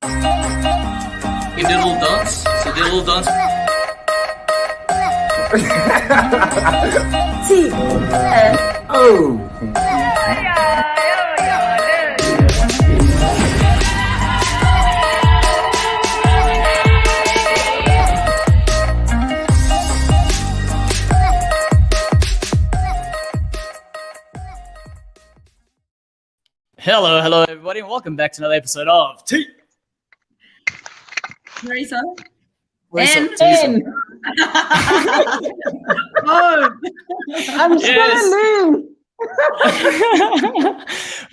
You did a little dance. So did a little dance. TNO. Hello, everybody, and welcome back to another episode of TNO Thoriso. Thoriso. Oh, I'm still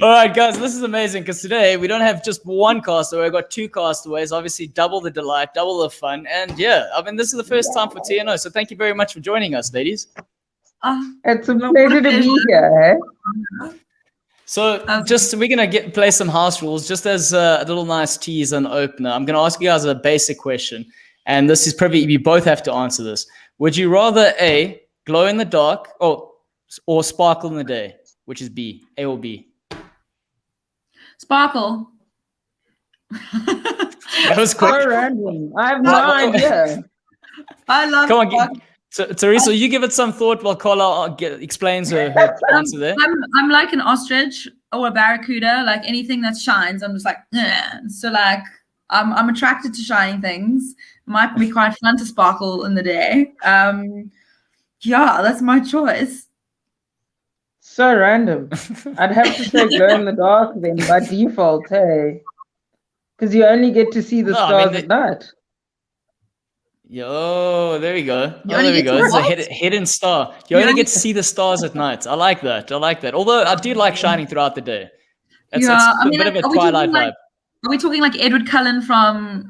All right, guys, this is amazing because today we don't have just one castaway. We've got two castaways, obviously double the delight, double the fun. And yeah, I mean, this is the first time for TNO. So thank you very much for joining us, ladies. It's a pleasure to be here. So we're going to play some house rules just as a little nice tease and opener. I'm going to ask you guys a basic question. And this is probably, you both have to answer this. Would you rather A, glow in the dark or sparkle in the day, which is B, A or B? Sparkle. That was quick. So random. I have no idea. I love Come on, sparkle. So, Thoriso, you give it some thought while Carla explains her answer there. I'm like an ostrich or a barracuda, like anything that shines. I'm just like, eh. So like I'm attracted to shining things. Might be quite fun to sparkle in the day. Yeah, that's my choice. So random. I'd have to say glow in the dark then by default, hey. Because you only get to see the stars at night. Yo, there we go. There we go. It's a hidden star. You only get to see the stars at night. I like that. Although I do like shining throughout the day. That's a bit of a Twilight vibe. Are we talking like Edward Cullen from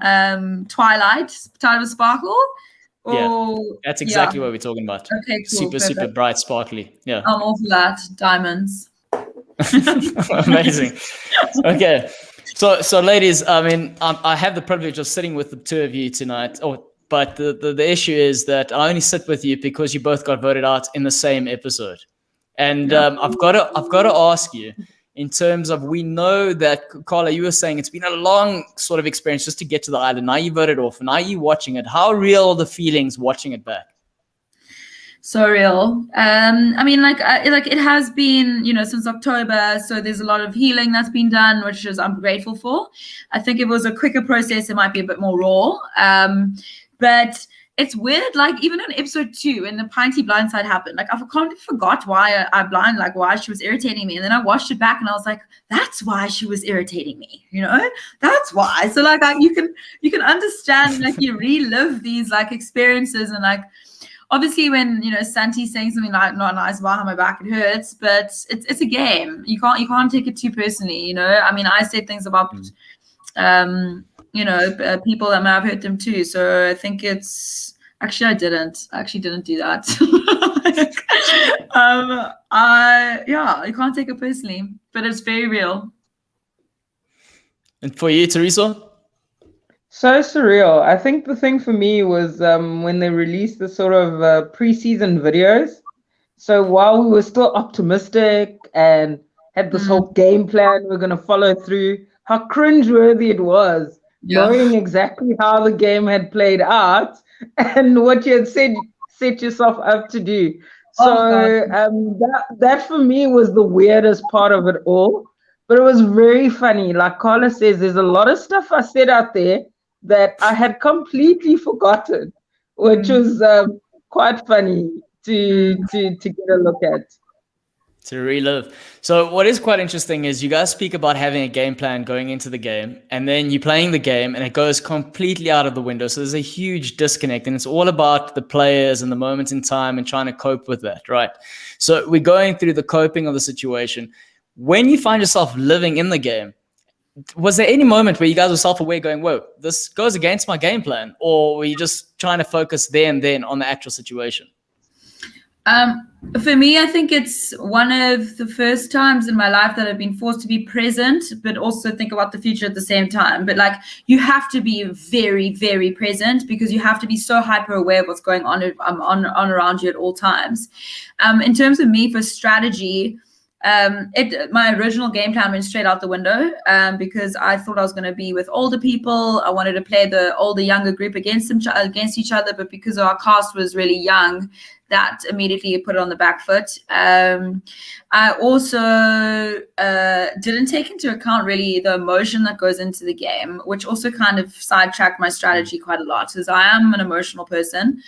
Twilight, Time of Sparkle? Or, yeah, that's exactly what we're talking about. Okay, cool. Super bright, sparkly. Yeah. I'm all for that. Diamonds. Amazing. Okay. So ladies, I mean, I have the privilege of sitting with the two of you tonight. But the issue is that I only sit with you because you both got voted out in the same episode. And I've got to ask you, in terms of, we know that, Carla, you were saying it's been a long sort of experience just to get to the island. Now you voted off. Now you watching it. How real are the feelings watching it back? So real. I mean, like it has been, since October. So there's a lot of healing that's been done, which I'm grateful for. I think it was a quicker process. It might be a bit more raw. But it's weird, like even in episode 2, when the Pinty blindside happened, like I completely forgot why why she was irritating me. And then I watched it back and I was like, that's why she was irritating me, that's why. So like you can understand, like you relive these like experiences. And like obviously when Santi's saying something like not nice behind my back, it hurts, but it's a game. You can't take it too personally, I mean, I said things about people that may have hurt them too. So I think it's actually I didn't do that. You can't take it personally, but it's very real. And for you, Thoriso? So surreal. I think the thing for me was when they released the sort of pre-season videos. So while we were still optimistic and had this whole game plan we're going to follow through, how cringeworthy it was. Knowing exactly how the game had played out and what you had set yourself up to do. So that for me was the weirdest part of it all. But it was very funny. Like Carla says, there's a lot of stuff I said out there that I had completely forgotten, which was quite funny to get a look at. To relive. So what is quite interesting is you guys speak about having a game plan going into the game, and then you're playing the game and it goes completely out of the window. So there's a huge disconnect, and it's all about the players and the moments in time and trying to cope with that, right? So we're going through the coping of the situation. When you find yourself living in the game, was there any moment where you guys were self-aware going, whoa, this goes against my game plan? Or were you just trying to focus there and then on the actual situation? For me, I think it's one of the first times in my life that I've been forced to be present, but also think about the future at the same time. But like, you have to be very, very present because you have to be so hyper aware of what's going on around you at all times. In terms of me for strategy, My original game plan went straight out the window because I thought I was going to be with older people. I wanted to play the older younger group against each other, but because our cast was really young, that immediately put it on the back foot. I also didn't take into account really the emotion that goes into the game, which also kind of sidetracked my strategy quite a lot, because I am an emotional person.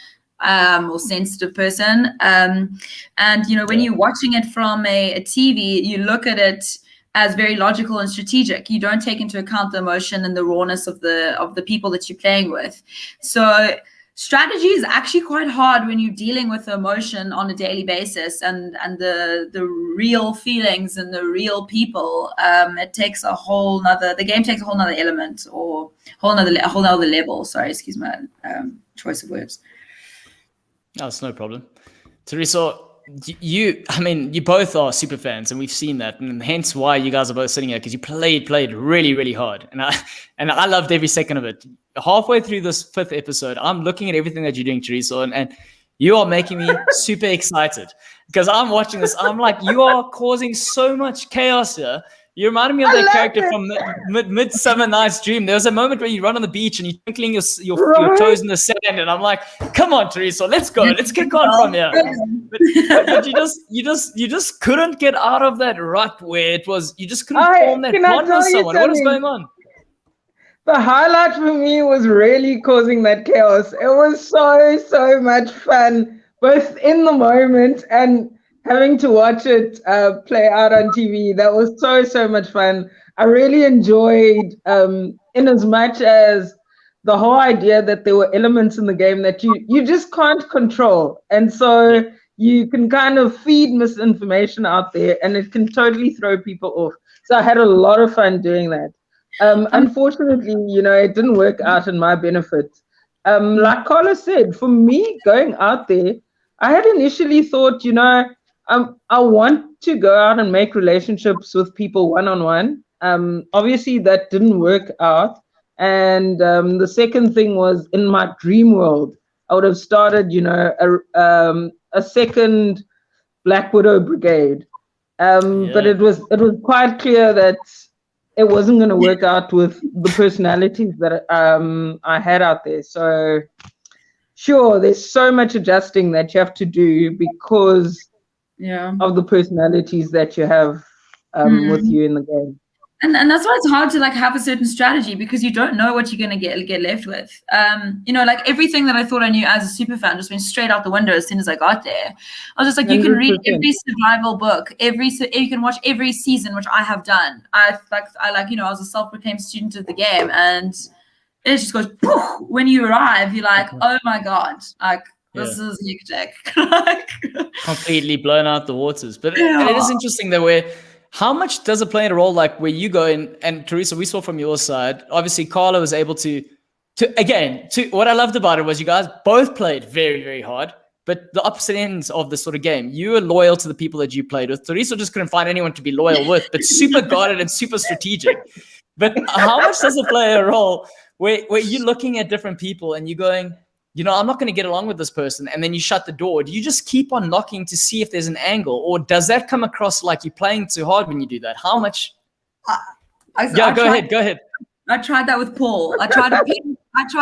Or sensitive person, and when you're watching it from a TV, you look at it as very logical and strategic. You don't take into account the emotion and the rawness of the people that you're playing with. So strategy is actually quite hard when you're dealing with emotion on a daily basis and the real feelings and the real people. The game takes a whole nother element, or whole nother level. Sorry, excuse my choice of words. Oh, it's no problem. Thoriso, you both are super fans, and we've seen that, and hence why you guys are both sitting here, because you played really, really hard, and I loved every second of it. Halfway through this 5th episode, I'm looking at everything that you're doing, Thoriso, and you are making me super excited, because I'm watching this. I'm like, you are causing so much chaos here. You reminded me of that character from Midsummer Night's Dream. There was a moment where you run on the beach and you're twinkling your toes in the sand, and I'm like, "Come on, Thoriso, let's go, let's kick on from here." But you just couldn't get out of that rut where it was. You just couldn't form that bond with someone. What is going on? The highlight for me was really causing that chaos. It was so much fun, both in the moment and having to watch it play out on TV. That was so much fun. I really enjoyed, in as much as the whole idea that there were elements in the game that you just can't control. And so you can kind of feed misinformation out there, and it can totally throw people off. So I had a lot of fun doing that. Unfortunately, it didn't work out in my benefit. Like Carla said, for me, going out there, I had initially thought, I want to go out and make relationships with people one-on-one. Obviously, that didn't work out. And the second thing was, in my dream world, I would have started, a second Black Widow brigade. But it was quite clear that it wasn't going to work out with the personalities that I had out there. So, sure, there's so much adjusting that you have to do because of the personalities that you have with you in the game. And that's why it's hard to have a certain strategy, because you don't know what you're going to get left with. Everything that I thought I knew as a super fan just went straight out the window as soon as I got there. I was just like, 100%. You can read every survival book, you can watch every season, which I have done. I was a self-proclaimed student of the game, and it just goes poof, when you arrive. You're like, oh my god, this is hectic. Completely blown out the waters. But it is interesting that how much does it play a role, where you go in, and Thoriso, we saw from your side, obviously Carla was able to what I loved about it was you guys both played very, very hard, but the opposite ends of this sort of game. You were loyal to the people that you played with. Thoriso just couldn't find anyone to be loyal with, but super guarded and super strategic. But how much does it play a role where you're looking at different people and you're going, I'm not going to get along with this person, and then you shut the door? Do you just keep on knocking to see if there's an angle, or does that come across like you're playing too hard when you do that? How much? Go ahead. I tried that with Paul. I tried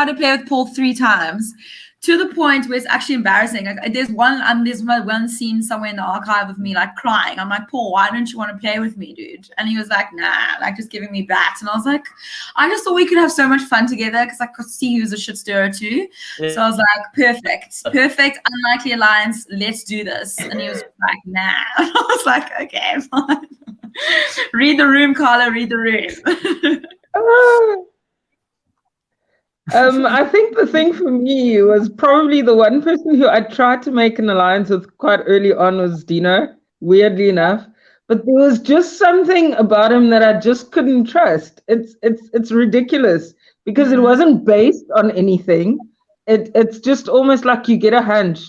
to play with Paul 3 times, to the point where it's actually embarrassing. There's one scene somewhere in the archive of me crying. I'm like, Paul, why don't you want to play with me, dude? And he was like, nah, just giving me bats. And I was like, I just thought we could have so much fun together, because I could see he was a shit stirrer too. Yeah. So I was like, perfect, unlikely alliance. Let's do this. And he was like, nah. And I was like, okay, fine. Read the room, Carla. Read the room. I think the thing for me was probably the one person who I tried to make an alliance with quite early on was Dino, weirdly enough. But there was just something about him that I just couldn't trust. It's ridiculous, because it wasn't based on anything. It's just almost like you get a hunch,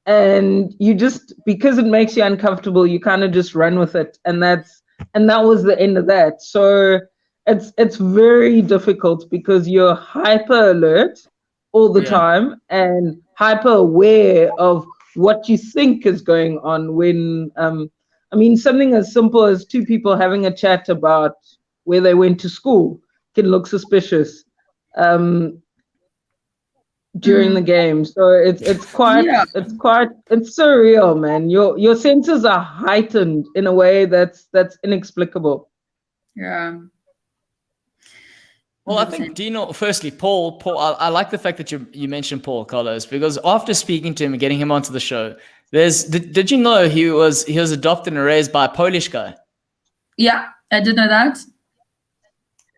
and you just, because it makes you uncomfortable, you kind of just run with it, and that was the end of that. So it's very difficult, because you're hyper alert all the time and hyper aware of what you think is going on when I mean, something as simple as two people having a chat about where they went to school can look suspicious during the game. So it's surreal, man. Your senses are heightened in a way that's inexplicable. Yeah. Well, I think firstly, Paul, I like the fact that you mentioned Paul, Carlos, because after speaking to him and getting him onto the show, did you know he was adopted and raised by a Polish guy? Yeah, I did know that.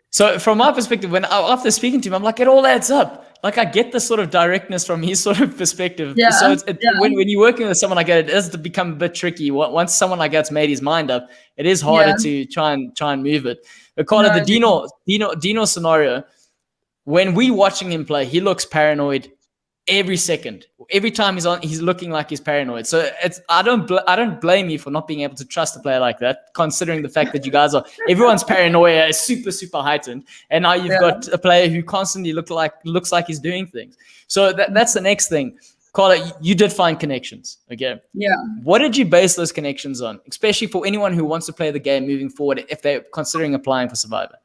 So from my perspective, after speaking to him, I'm like, it all adds up. Like, I get the sort of directness from his sort of perspective. Yeah, so when you're working with someone like that, it does become a bit tricky. Once someone like that's made his mind up, it is harder to try and move it. But Carla, the Dino scenario, when we watching him play, he looks paranoid every second. Every time he's looking like he's paranoid. So I don't blame you for not being able to trust a player like that, considering the fact that you guys everyone's paranoia is super, super heightened, and now you've got a player who constantly looks like he's doing things. So that's the next thing. Carla, you did find connections, okay? Yeah. What did you base those connections on, especially for anyone who wants to play the game moving forward if they're considering applying for Survivor?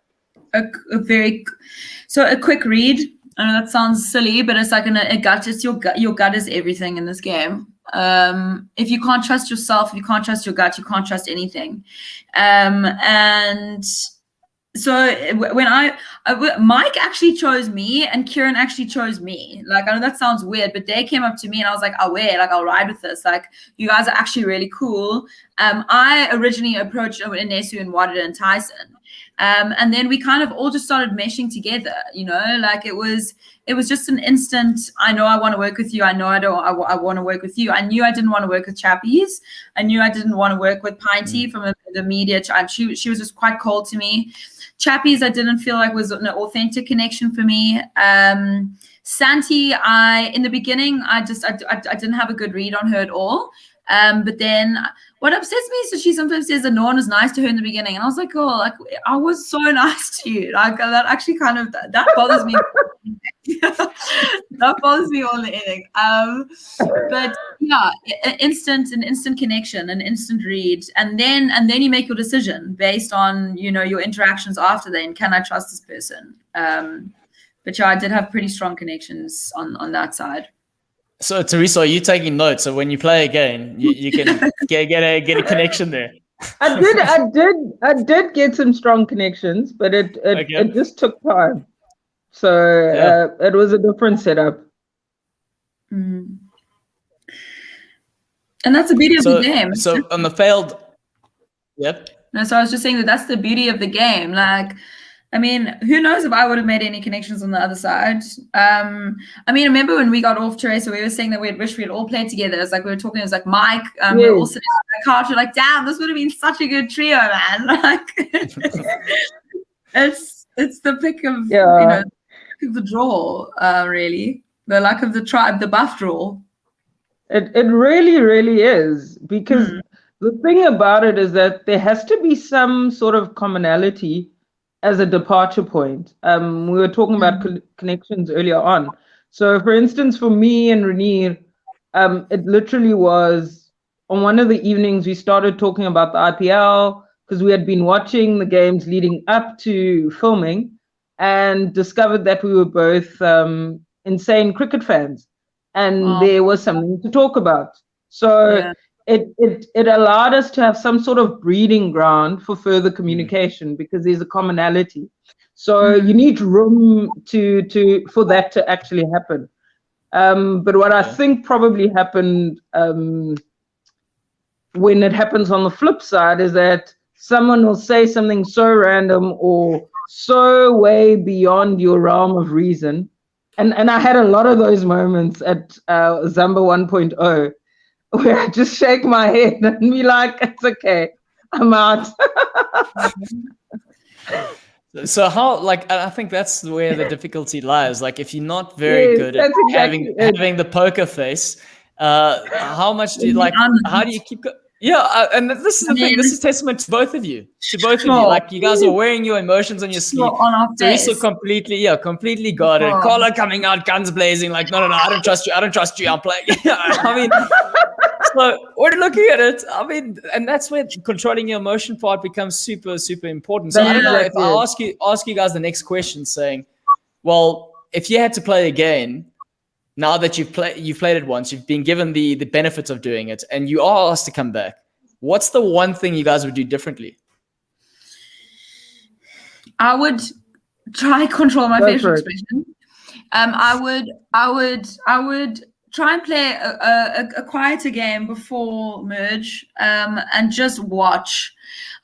A quick read. I know that sounds silly, but it's like a gut. It's your gut. Your gut is everything in this game. If you can't trust yourself, if you can't trust your gut, you can't trust anything. And so when Mike actually chose me and Kieran actually chose me. Like, I know that sounds weird, but they came up to me and I was like, I'll ride with this. Like, you guys are actually really cool. I originally approached Inesu and Wadida and Tyson. And then we kind of all just started meshing together, like it was just an instant. I know I want to work with you. I know I want to work with you. I knew I didn't want to work with Chappies. I knew I didn't want to work with Pinty from the media. She was just quite cold to me. Chappies, I didn't feel like was an authentic connection for me. Santi, in the beginning, I didn't have a good read on her at all. But then what upsets me is that she sometimes says that no one was nice to her in the beginning. And I was like, oh, like, I was so nice to you. Like, that actually kind of, that bothers me. That bothers me more than anything. But yeah, an instant connection, an instant read. And then you make your decision based on, your interactions after then. Can I trust this person? But yeah, I did have pretty strong connections on that side. So, Thoriso, are you taking notes? So when you play again, you can get a connection there. I did get some strong connections, but it just took time. So it was a different setup. Mm. And that's the beauty of the game. So on the failed, yep. No, so I was just saying that's the beauty of the game. Like, I mean, who knows if I would have made any connections on the other side. I mean, remember when we got off Teresa, we were saying that we'd wish we'd all played together. It's like we were talking, it was like Mike, we were all sitting on the couch, we're like, damn, this would have been such a good trio, man. Like, it's the pick of, the draw, really. The luck of the tribe, the buff draw. It really, really is. Because the thing about it is that there has to be some sort of commonality as a departure point. We were talking about connections earlier on. So, for instance, for me and Renier, it literally was on one of the evenings we started talking about the IPL because we had been watching the games leading up to filming and discovered that we were both insane cricket fans, and there was something to talk about. So it allowed us to have some sort of breeding ground for further communication because there's a commonality. So you need room for that to actually happen. But what I think probably happened when it happens on the flip side is that someone will say something so random or so way beyond your realm of reason. And I had a lot of those moments at Zamba 1.0 where I just shake my head and be like, it's okay, I'm out. So how, like, I think that's where the difficulty lies. Like, if you're not very good at having the poker face, how much do you, like, how do you keep and this is the thing, this is testament to both of you. Like, you guys are wearing your emotions on your sleeve. Thoriso completely got it. Carla coming out, guns blazing, like, no, I don't trust you, I'm playing. I mean, So when looking at it, I mean, and that's where controlling your emotion part becomes super, super important. So I don't know if I ask you guys the next question, saying, well, if you had to play again, now that you've played it once, you've been given the benefits of doing it, and you are asked to come back, what's the one thing you guys would do differently? I would try control my facial expression. I would try and play a quieter game before merge, and just watch.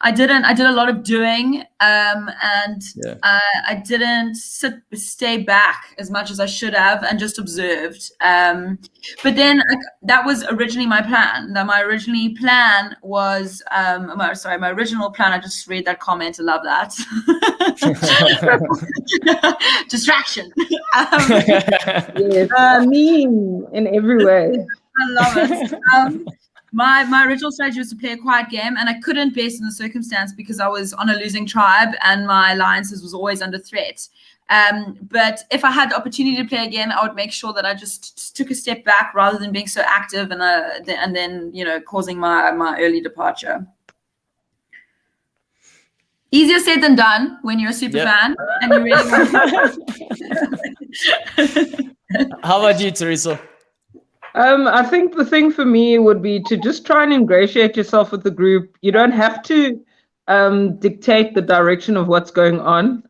I did a lot of doing, and I didn't stay back as much as I should have, and just observed. But then that was originally my plan. My original plan was, my original plan. I just read that comment. I love that. Distraction. Yes, meme in every way. I love it. My original strategy was to play a quiet game, and I couldn't based on the circumstance because I was on a losing tribe and my alliances was always under threat. But if I had the opportunity to play again, I would make sure that I just took a step back rather than being so active and then causing my early departure. Easier said than done when you're a super fan and you really want to. How about you, Thoriso? I think the thing for me would be to just try and ingratiate yourself with the group. You don't have to dictate the direction of what's going on.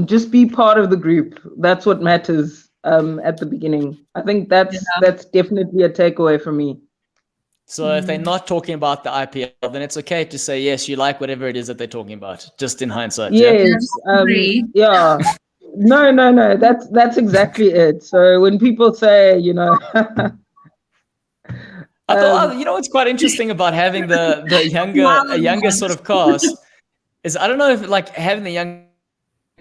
Just be part of the group. That's what matters at the beginning. I think that's definitely a takeaway for me. So if they're not talking about the IPL, then it's okay to say, yes, you like whatever it is that they're talking about, just in hindsight. Yes. Yeah. No. That's exactly it. So when people say, I thought, what's quite interesting about having the younger sort of cast is, I don't know if like having the young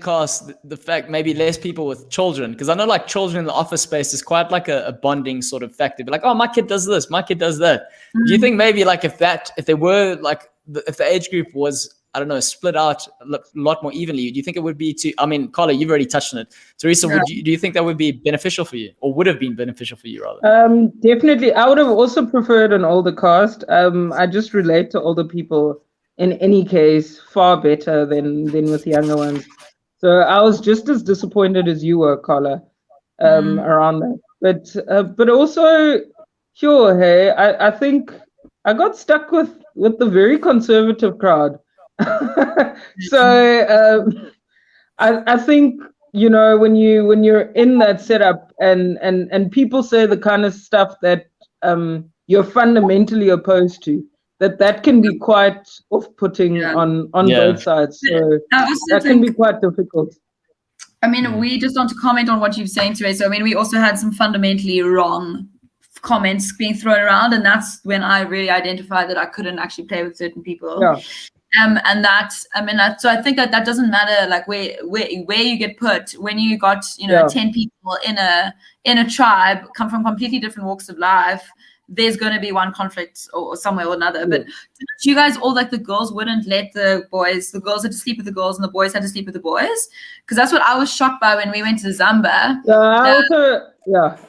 cast, the fact maybe less people with children, because I know like children in the office space is quite like a bonding sort of factor. But like, oh, my kid does this, my kid does that. Mm-hmm. Do you think maybe like if they were like if the age group was, I don't know, split out a lot more evenly, do you think it would be Carla, you've already touched on it. Thoriso, do you think that would be beneficial for you, or would have been beneficial for you rather? Definitely. I would have also preferred an older cast. I just relate to older people in any case far better than with younger ones. So I was just as disappointed as you were, Carla, around that. But also, sure, hey, I think I got stuck with the very conservative crowd. So I think when you're in that setup and people say the kind of stuff that you're fundamentally opposed to, that can be quite off-putting on both sides. So that can be quite difficult. I mean, we just want to comment on what you're saying today. So I mean, we also had some fundamentally wrong comments being thrown around, and that's when I really identified that I couldn't actually play with certain people. Yeah. And so I think that doesn't matter like where you get put. When you got 10 people in a tribe, come from completely different walks of life, there's going to be one conflict or somewhere or another. But you guys all, like, the girls wouldn't let the girls had to sleep with the girls and the boys had to sleep with the boys? Because that's what I was shocked by when we went to Zamba.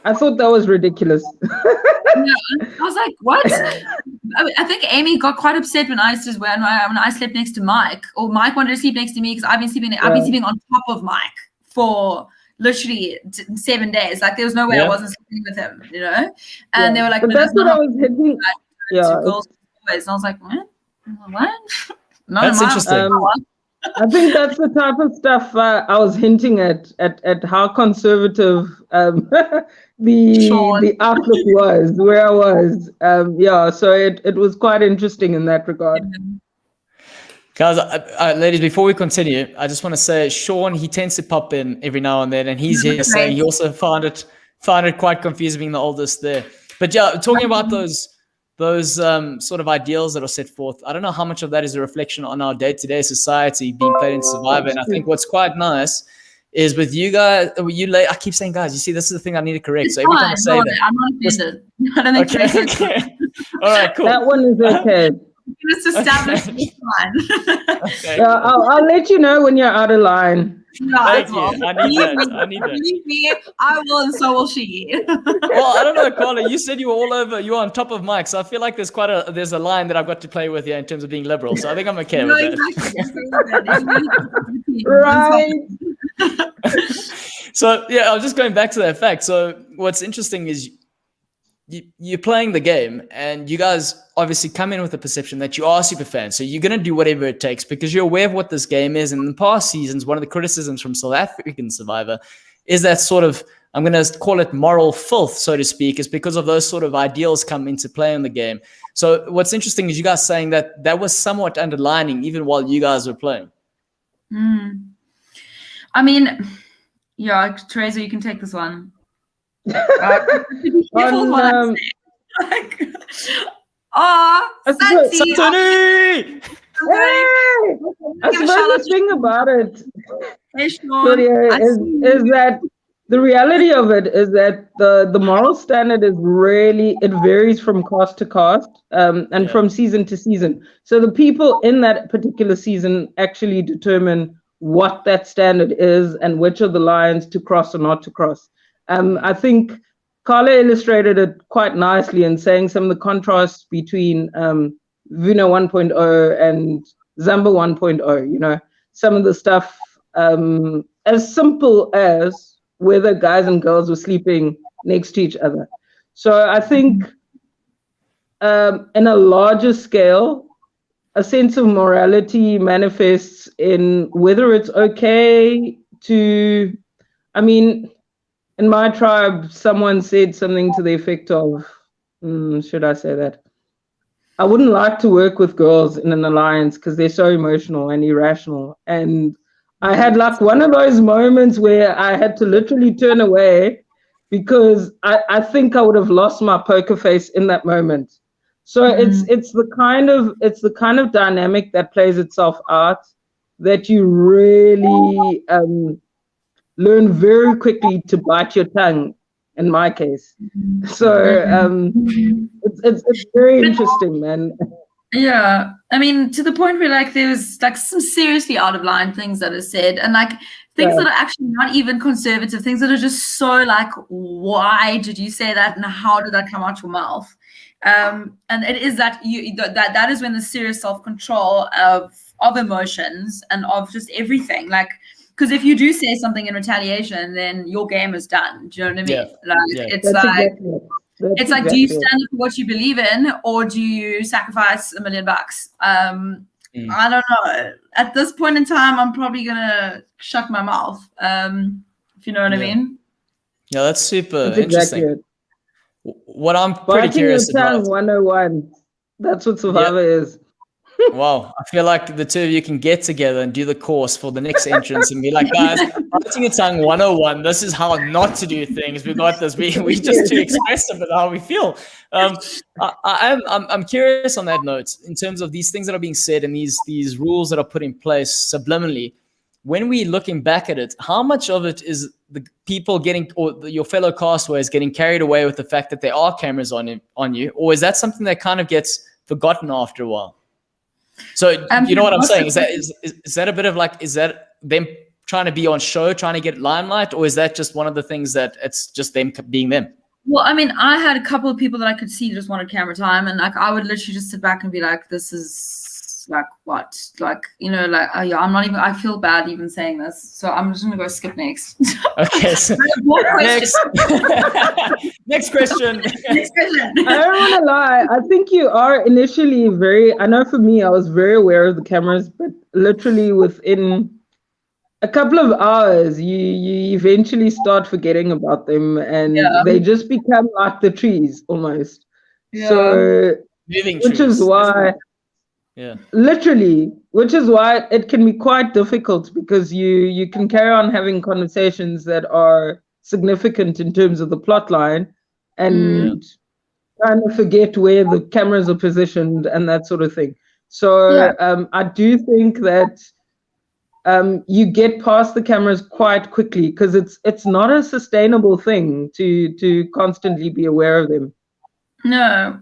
I thought that was ridiculous. I was like, what? I think Amy got quite upset when I slept next to Mike, or Mike wanted to sleep next to me because I've been sleeping on top of Mike for literally 7 days. Like, there was no way I wasn't sleeping with him, And they were like, but that's what I was hitting. Girls and boys. And I was like, what? That's interesting. I think that's the type of stuff I was hinting at how conservative the outlook was, where I was. So it was quite interesting in that regard. Guys, ladies, before we continue, I just want to say, Sean, he tends to pop in every now and then, and he's here saying he also found it quite confusing being the oldest there. But yeah, talking about those sort of ideals that are set forth, I don't know how much of that is a reflection on our day-to-day society being played in Survivor. And I think what's quite nice is with you guys, I keep saying, guys, you see, this is the thing I need to correct. So every time I say that, I'm not offended. I don't think okay. All right, cool. That one is okay. Just establish this line. Okay. I'll let you know when you're out of line. Thank you. I need that. I need that. Believe me, I will, and so will she. Well, I don't know, Carla. You said you were all over. You were on top of Mike, so I feel like there's a line that I've got to play with here in terms of being liberal. So I think I'm okay with that. Right. So yeah, I was just going back to that fact. So what's interesting is you're playing the game, and you guys obviously come in with the perception that you are super fans. So you're going to do whatever it takes because you're aware of what this game is. And in the past seasons, one of the criticisms from South African Survivor is that sort of, I'm going to call it moral filth, so to speak, is because of those sort of ideals come into play in the game. So what's interesting is you guys saying that that was somewhat underlining even while you guys were playing. I mean, yeah, Thoriso, you can take this one. Santoni! I suppose the thing about it is that the reality of it is that the moral standard is really, it varies from cast to cast and from season to season. So the people in that particular season actually determine what that standard is and which of the lines to cross or not to cross. I think Carla illustrated it quite nicely in saying some of the contrasts between Vuna 1.0 and Zamba 1.0, you know, some of the stuff as simple as whether guys and girls were sleeping next to each other. So I think in a larger scale, a sense of morality manifests in whether it's okay to, I mean, in my tribe, someone said something to the effect of, should I say that? I wouldn't like to work with girls in an alliance because they're so emotional and irrational. And I had like one of those moments where I had to literally turn away because I think I would have lost my poker face in that moment. So it's the kind of dynamic that plays itself out that you really learn very quickly to bite your tongue, in my case. So it's very interesting, man. Yeah, I mean, to the point where like there's like some seriously out of line things that are said, and like things that are actually not even conservative, things that are just so like, why did you say that, and how did that come out your mouth? And it is that that is when the serious self-control of emotions and of just everything, like. Because if you do say something in retaliation, then your game is done. Do you know what I mean? Yeah. It's like, do you stand up for what you believe in, or do you sacrifice $1 million? I don't know. At this point in time, I'm probably gonna shut my mouth. If you know what I mean? Yeah, that's super interesting. What I'm pretty curious about. 101. That's what Survivor is. Wow, I feel like the two of you can get together and do the course for the next entrance and be like, guys, biting your tongue 101. This is how not to do things. We got this. We just too expressive with how we feel. I'm curious on that note in terms of these things that are being said and these rules that are put in place subliminally. When we looking back at it, how much of it is the people getting, or your fellow castaways getting carried away with the fact that there are cameras on you, or is that something that kind of gets forgotten after a while? So you know what I'm saying? Is that a bit of like, is that them trying to be on show, trying to get limelight, or is that just one of the things that it's just them being them? Well, I mean, I had a couple of people that I could see just wanted camera time, and like I would literally just sit back and be like, "This is like what? Like, you know, like yeah, I'm not even. I feel bad even saying this, so I'm just gonna go skip next." Okay. So next question. Next question. I don't want to lie. I think you are initially I know for me, I was very aware of the cameras, but literally within a couple of hours, you eventually start forgetting about them, and they just become like the trees almost. Yeah. So, which is why, literally, which is why it can be quite difficult because you can carry on having conversations that are significant in terms of the plot line and kind of forget where the cameras are positioned and that sort of thing. So I do think that you get past the cameras quite quickly because it's not a sustainable thing to constantly be aware of them. No.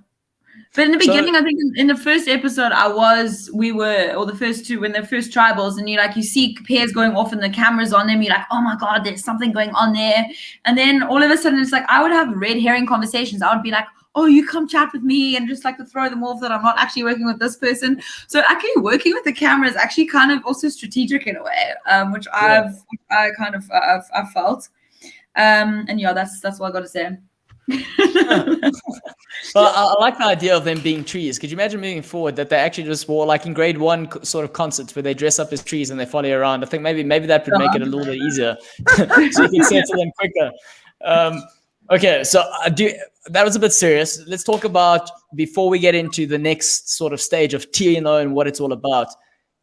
But in the beginning, I think in the first episode, or the first two, when they're first tribals, and you see pairs going off and the camera's on them, you're like, oh my God, there's something going on there. And then all of a sudden, it's like, I would have red herring conversations. I would be like, oh, you come chat with me, and just like to throw them off that I'm not actually working with this person. So actually working with the camera is actually kind of also strategic in a way, which I felt. And yeah, that's what I got to say. Well, I like the idea of them being trees. Could you imagine moving forward that they actually just wore, like in grade 1 sort of concerts where they dress up as trees and they follow you around? I think maybe that would make it a little bit easier so you can settle them quicker. Okay, so that was a bit serious. Let's talk about, before we get into the next sort of stage of TNO and what it's all about,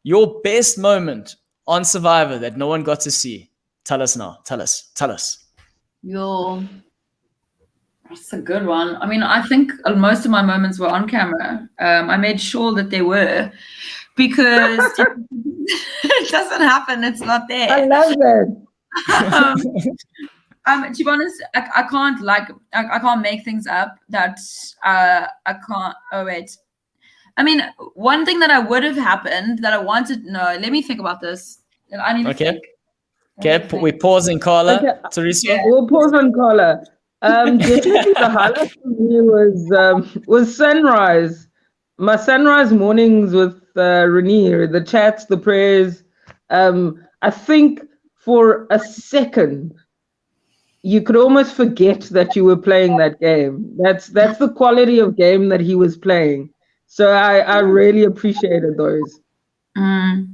your best moment on Survivor that no one got to see. Tell us now. Tell us. That's a good one. I mean, I think most of my moments were on camera. I made sure that they were, because it doesn't happen. It's not there. I love it. To be honest, I can't make things up that I can't. Oh wait, I mean, one thing that would have happened that I wanted. No, let me think about this. I need to think. Okay, we're pausing, Carla. Okay. Thoriso? We'll pause on Carla. Definitely the highlight for me was sunrise. My sunrise mornings with Renee, the chats, the prayers. I think for a second you could almost forget that you were playing that game. That's the quality of game that he was playing. So I really appreciated those. Okay,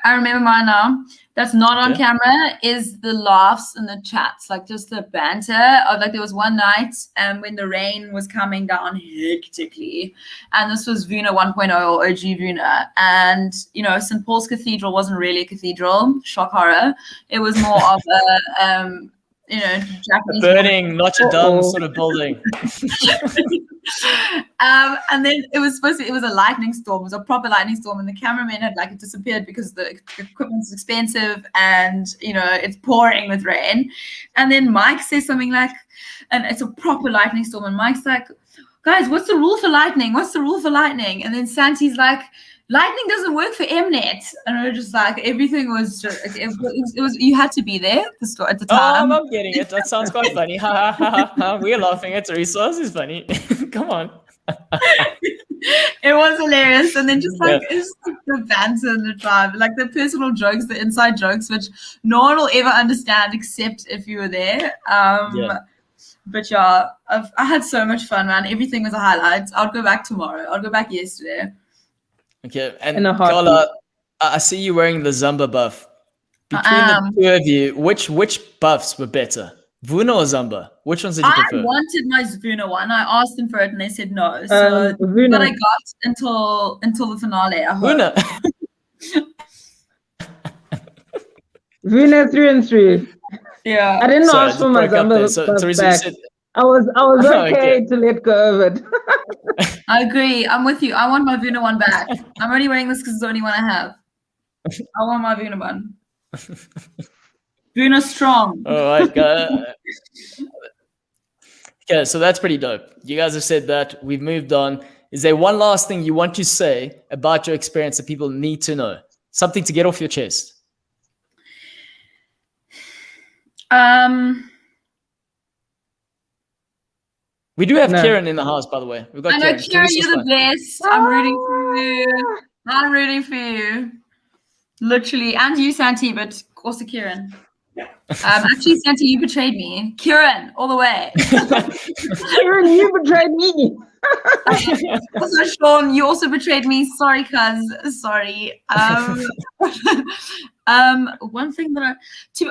I remember mine now. That's not on camera is the laughs and the chats, like just the banter of, like, there was one night when the rain was coming down hectically, and this was Vuna 1.0 or OG Vuna, and St. Paul's Cathedral wasn't really a cathedral, shock horror. It was more of a Japanese burning Notre Dame sort of building. And then it was a lightning storm. It was a proper lightning storm, and the cameraman had disappeared because the equipment's expensive and it's pouring with rain. And then Mike says something like, and it's a proper lightning storm, and Mike's like, guys, what's the rule for lightning? And then Santi's like, lightning doesn't work for Mnet. And we were just like, everything was just, it was you had to be there at the time. Oh, I'm getting it. That sounds quite funny. Ha ha ha ha. We're laughing at Thoriso. This is funny. Come on. It was hilarious. And then just it's the banter and the drive, like the personal jokes, the inside jokes, which no one will ever understand except if you were there. But yeah, I had so much fun, man. Everything was a highlight. I'll go back tomorrow. I'll go back yesterday. Okay, and Carla, I see you wearing the Zumba buff. Between the two of you, which buffs were better, Vuna or Zumba? Which ones did you prefer? I wanted my Vuna one. I asked them for it, and they said no. So Vuna. But I got until the finale. I hope. Vuna. Vuna 3 and 3. Yeah. I didn't ask for my Zumba buff back. I was okay to let go of it. I agree. I'm with you. I want my Vuna one back. I'm only wearing this because it's the only one I have. I want my Vuna one. Vuna strong. All right, guys. Okay, so that's pretty dope. You guys have said that. We've moved on. Is there one last thing you want to say about your experience that people need to know? Something to get off your chest? We do have Kieran in the house, by the way. We've got Kieran, you're the best. I'm rooting for you. Literally. And you, Santi, but also Kieran. Actually, Santi, you betrayed me. Kieran, all the way. Kieran, you betrayed me. Also, Sean, you also betrayed me. Sorry, cuz. Sorry. One thing I do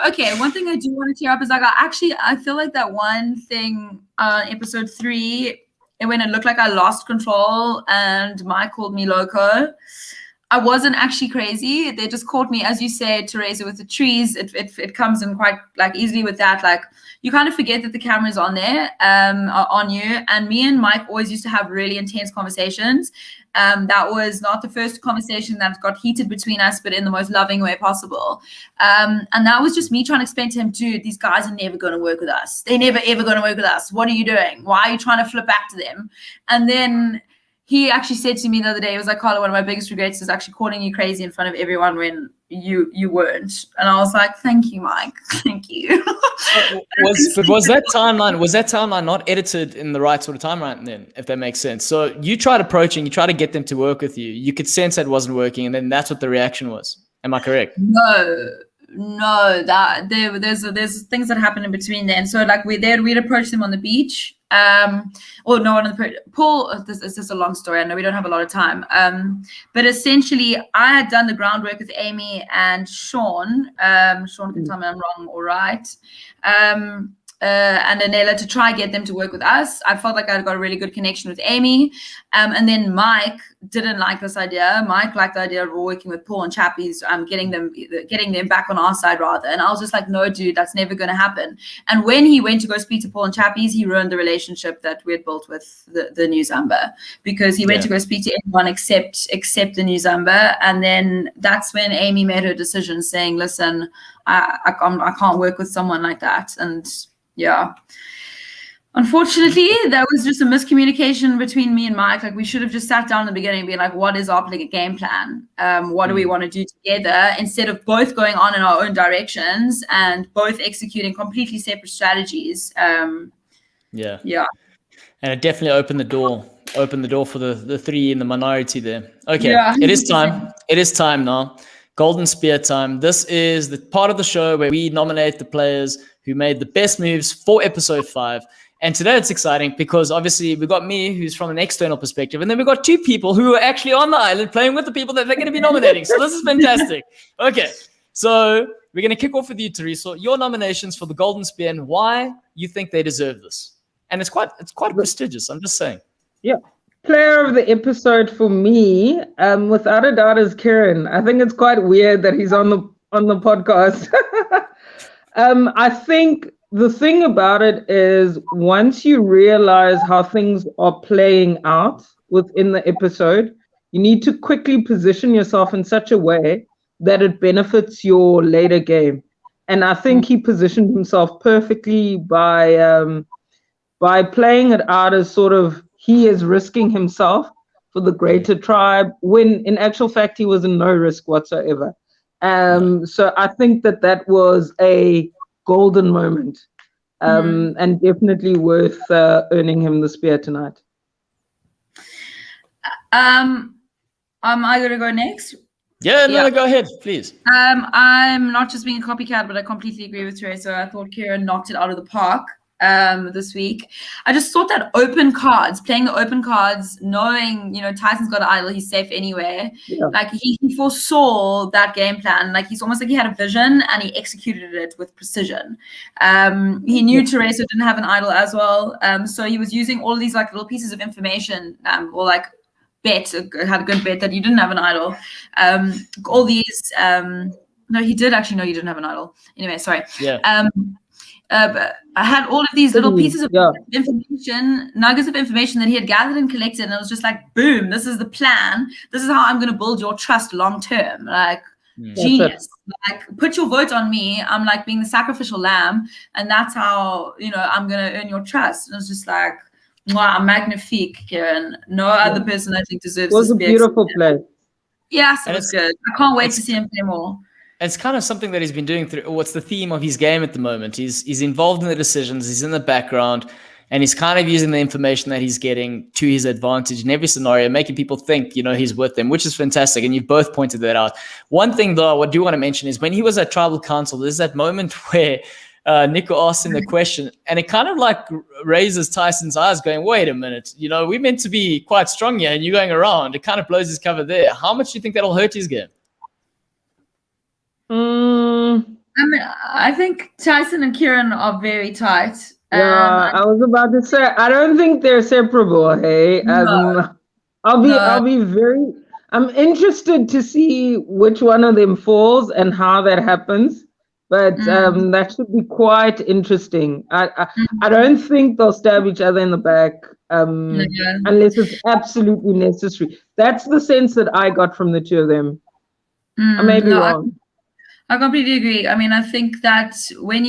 want to tear up is I feel like that one thing episode 3, when it looked like I lost control and Mike called me loco. I wasn't actually crazy. They just caught me, as you said, Thoriso, with the trees. It comes in quite like easily with that. Like you kind of forget that the camera's on there, on you. And me and Mike always used to have really intense conversations. That was not the first conversation that got heated between us, but in the most loving way possible. And that was just me trying to explain to him, dude, these guys are never going to work with us. They're never, ever going to work with us. What are you doing? Why are you trying to flip back to them? And then he actually said to me the other day, he was like, Carla, one of my biggest regrets is actually calling you crazy in front of everyone when you weren't. And I was like, thank you, Mike. Thank you. was that timeline not edited in the right sort of timeline then, if that makes sense? So you tried approaching, you tried to get them to work with you. You could sense that wasn't working, and then that's what the reaction was. Am I correct? No, that there's things that happen in between then. So like we'd approach them on the beach. Paul, this is just a long story. I know we don't have a lot of time. But essentially I had done the groundwork with Amy and Sean. Sean can tell me I'm wrong or right. And Anela to try get them to work with us. I felt like I got a really good connection with Amy. And then Mike didn't like this idea. Mike liked the idea of working with Paul and Chappies, getting them back on our side rather. And I was just like, no, dude, that's never going to happen. And when he went to go speak to Paul and Chappies, he ruined the relationship that we had built with the New Zamba, because he went to go speak to everyone except the New Zamba. And then that's when Amy made her decision saying, listen, I can't work with someone like that. And yeah, unfortunately, that was just a miscommunication between me and Mike. Like we should have just sat down in the beginning and been like, what is our game plan? What do we want to do together, instead of both going on in our own directions and both executing completely separate strategies. Yeah. And it definitely opened the door for the three in the minority there. Okay, yeah. It is time now. Golden Spear time. This is the part of the show where we nominate the players who made the best moves for episode 5. And today it's exciting because obviously we got me, who's from an external perspective, and then we got 2 people who are actually on the island playing with the people that they're going to be nominating. So this is fantastic. Okay, so we're going to kick off with you, Thoriso. Your nominations for the Golden Spear and why you think they deserve this. And it's quite prestigious. I'm just saying. Yeah. Player of the episode for me, without a doubt, is Kieran. I think it's quite weird that he's on the podcast. I think the thing about it is, once you realize how things are playing out within the episode, you need to quickly position yourself in such a way that it benefits your later game. And I think he positioned himself perfectly by playing it out as sort of he is risking himself for the greater tribe, when in actual fact he was in no risk whatsoever. So I think that was a golden moment, and definitely worth earning him the spear tonight. Am I going to go next? Yeah, go ahead, please. I'm not just being a copycat, but I completely agree with Thoriso. I thought Kieran knocked it out of the park this week. I just thought that playing the open cards, knowing, Tyson's got an idol, he's safe anywhere. Yeah. Like he foresaw that game plan. Like he's almost like he had a vision and he executed it with precision. He knew Thoriso didn't have an idol as well. So he was using all these like little pieces of information, or like had a good bet that you didn't have an idol. All these, no, he did actually know you didn't have an idol. Anyway, sorry. Yeah. But I had all of these little pieces of information, nuggets of information that he had gathered and collected, and it was just like, boom, this is the plan. This is how I'm going to build your trust long term. Like, genius. Like, put your vote on me. I'm like being the sacrificial lamb, and that's how, I'm going to earn your trust. And it was just like, wow, magnifique, Kieran. No other person I think deserves this. It was a beautiful play. Yes, it was good. I can't wait to see him play more. It's kind of something that he's been doing through what's the theme of his game at the moment. He's involved in the decisions, he's in the background, and he's kind of using the information that he's getting to his advantage in every scenario, making people think, he's with them, which is fantastic. And you've both pointed that out. One thing, though, I do want to mention is when he was at Tribal Council, there's that moment where Nico asked him the question, and it kind of like raises Tyson's eyes going, wait a minute, we're meant to be quite strong here, and you're going around. It kind of blows his cover there. How much do you think that'll hurt his game? I think Tyson and Kieran are very tight. Yeah, I was about to say, I don't think they're separable. Hey, no. I'll be I'm interested to see which one of them falls and how that happens. But that should be quite interesting. I don't think they'll stab each other in the back unless it's absolutely necessary. That's the sense that I got from the two of them. I may be wrong. I completely agree. I mean, I think that when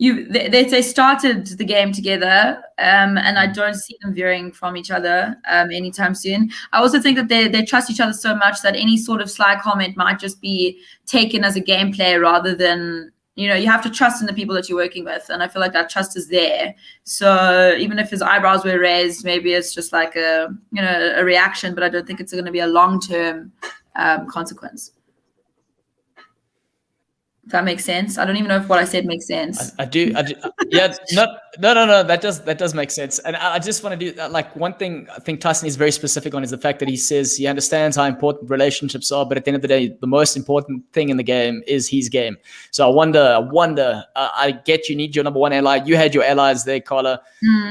they started the game together, and I don't see them veering from each other anytime soon. I also think that they trust each other so much that any sort of sly comment might just be taken as a gameplay rather than, you have to trust in the people that you're working with, and I feel like that trust is there. So even if his eyebrows were raised, maybe it's just like a reaction, but I don't think it's going to be a long-term consequence. If that makes sense. I don't even know if what I said makes sense. I do. Yeah, no. That does make sense. And I just want to do like one thing I think Tyson is very specific on is the fact that he says he understands how important relationships are, but at the end of the day, the most important thing in the game is his game. So I wonder, I get you need your number one ally. You had your allies there, Carla.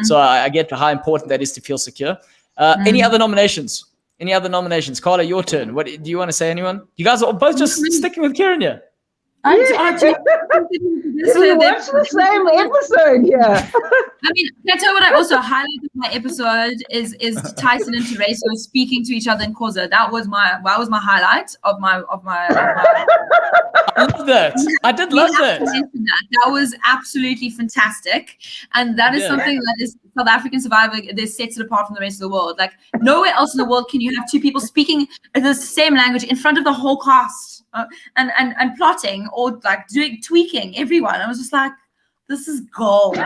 So I get how important that is to feel secure. Any other nominations? Carla, your turn. What do you want to say? Anyone? You guys are both just sticking with Kieran here. We watched the same episode, yeah. I mean, can I tell you what I also highlighted in my episode is Tyson and Thoriso speaking to each other in Xhosa. That was my highlight of my. I love that. I did love that. That was absolutely fantastic, and that is something that is South African Survivor. This sets it apart from the rest of the world. Like nowhere else in the world can you have two people speaking the same language in front of the whole cast. And plotting or like tweaking everyone. I was just like, this is gold. We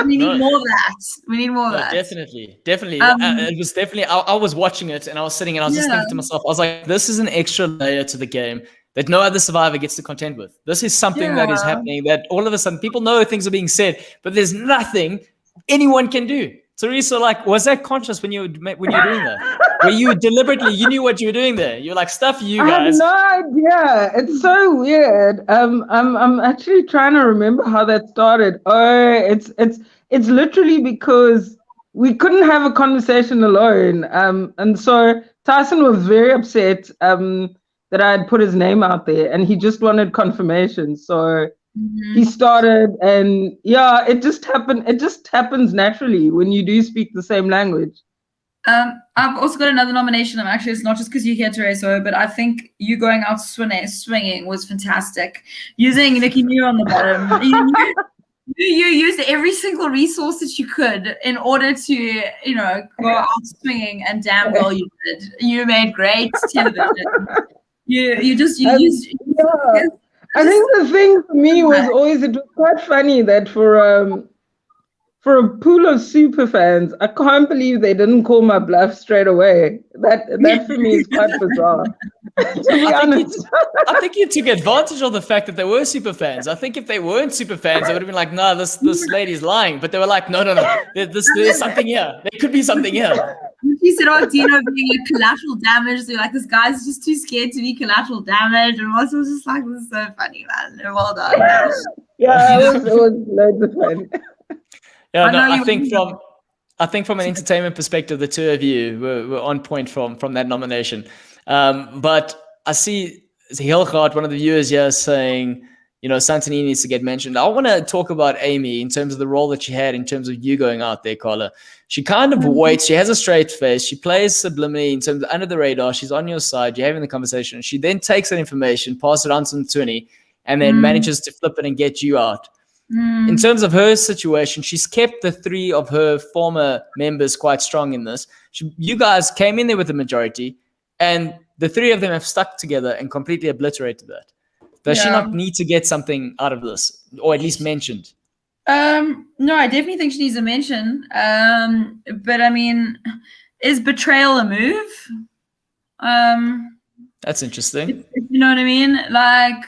need more of that. We need more of that. Definitely. It was definitely. I was watching it and I was sitting and I was just thinking to myself, I was like, this is an extra layer to the game that no other survivor gets to contend with. This is something that is happening that all of a sudden people know things are being said, but there's nothing anyone can do. Thoriso, like, was that conscious when you were doing that? Where you deliberately, you knew what you were doing there. You're like, stuff you guys. I have no idea. It's so weird. I'm actually trying to remember how that started. Oh, it's literally because we couldn't have a conversation alone. And so Tyson was very upset that I had put his name out there, and he just wanted confirmation. So he started, and it just happened. It just happens naturally when you do speak the same language. I've also got another nomination. Actually, it's not just because you're here, Thoriso, but I think you going out swinging was fantastic. Using Nikki New on the bottom, you used every single resource that you could in order to, go out swinging, and damn well you did. You made great television. You used. I think the thing for me was always, it was quite funny that for a pool of super fans, I can't believe they didn't call my bluff straight away. That for me is quite bizarre. To be honest. I think you took advantage of the fact that they were super fans. I think if they weren't super fans, they would have been like, no, this lady's lying. But they were like, no. There's something here. There could be something here. She said, Dino being like collateral damage. So like, this guy's just too scared to be collateral damage. And Ross was just like, this is so funny, man. Well done. Yeah, it was loads of fun. Yeah, no, I think from an entertainment perspective, the two of you were on point from that nomination. But I see Hilgard, one of the viewers here, saying, Santini needs to get mentioned. I want to talk about Amy in terms of the role that she had in terms of you going out there, Carla. She kind of waits. She has a straight face. She plays subliminally in terms of under the radar. She's on your side. You're having the conversation. She then takes that information, passes it on to Ntuni, and then manages to flip it and get you out. In terms of her situation, she's kept the three of her former members quite strong in this. You guys came in there with the majority, and the three of them have stuck together and completely obliterated that. Does she not need to get something out of this, or at least mentioned? No, I definitely think she needs a mention. But I mean, is betrayal a move? That's interesting. You know what I mean? Like,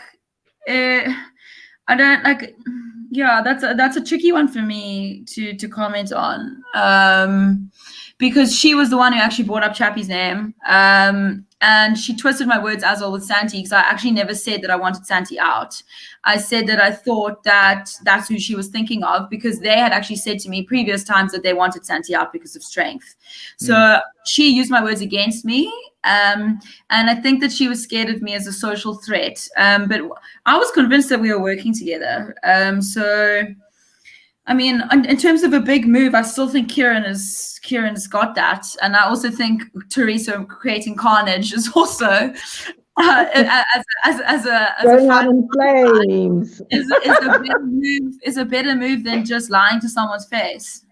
I don't like. Yeah, that's a tricky one for me to comment on. because she was the one who actually brought up Chappie's name. And she twisted my words as well with Santi, because I actually never said that I wanted Santi out. I said that I thought that that's who she was thinking of, because they had actually said to me previous times that they wanted Santi out because of strength. So she used my words against me. And I think that she was scared of me as a social threat. But I was convinced that we were working together. So, I mean, in terms of a big move, I still think Kieran's got that. And I also think Thoriso creating carnage is also as a going out in flames is a better move than just lying to someone's face.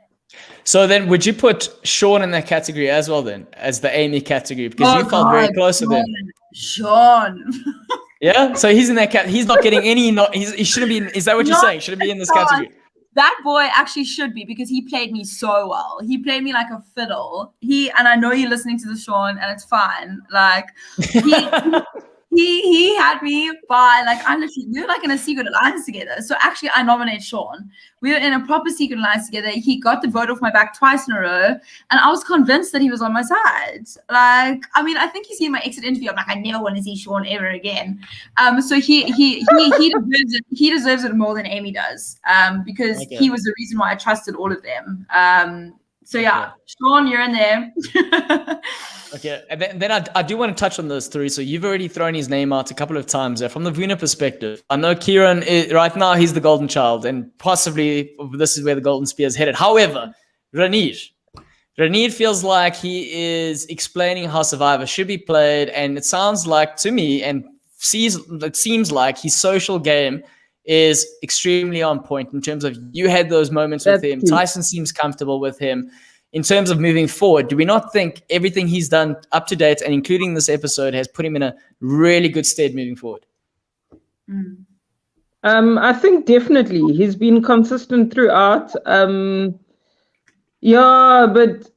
So then would you put Sean in that category as well then, as the Amy category? Because you felt very close with him. Sean. Yeah? So he's in that he's not getting any, he shouldn't be in, is that what you're saying? Shouldn't be in this category? That boy actually should be, because he played me so well. He played me like a fiddle. And I know you're listening to the Sean, and it's fine. Like he had me by we were like in a secret alliance together. So actually I nominate Sean. We were in a proper secret alliance together. He got the vote off my back twice in a row, and I was convinced that he was on my side. Like, I mean, I think you see in my exit interview, I'm like, I never want to see Sean ever again. So he deserves it. He deserves it more than Amy does. Because he was the reason why I trusted all of them. So yeah, Sean, you're in there. Okay, and then I do want to touch on this, Thoriso. You've already thrown his name out a couple of times there. From the Vuna perspective, I know Kieran, right now, he's the golden child, and possibly this is where the Golden Spear is headed. However, Ranir feels like he is explaining how Survivor should be played, and it sounds like to me, and it seems like his social game is extremely on point in terms of you had those moments with him. Tyson seems comfortable with him. In terms of moving forward, do we not think everything he's done up to date and including this episode has put him in a really good stead moving forward? I think definitely he's been consistent throughout. Yeah, but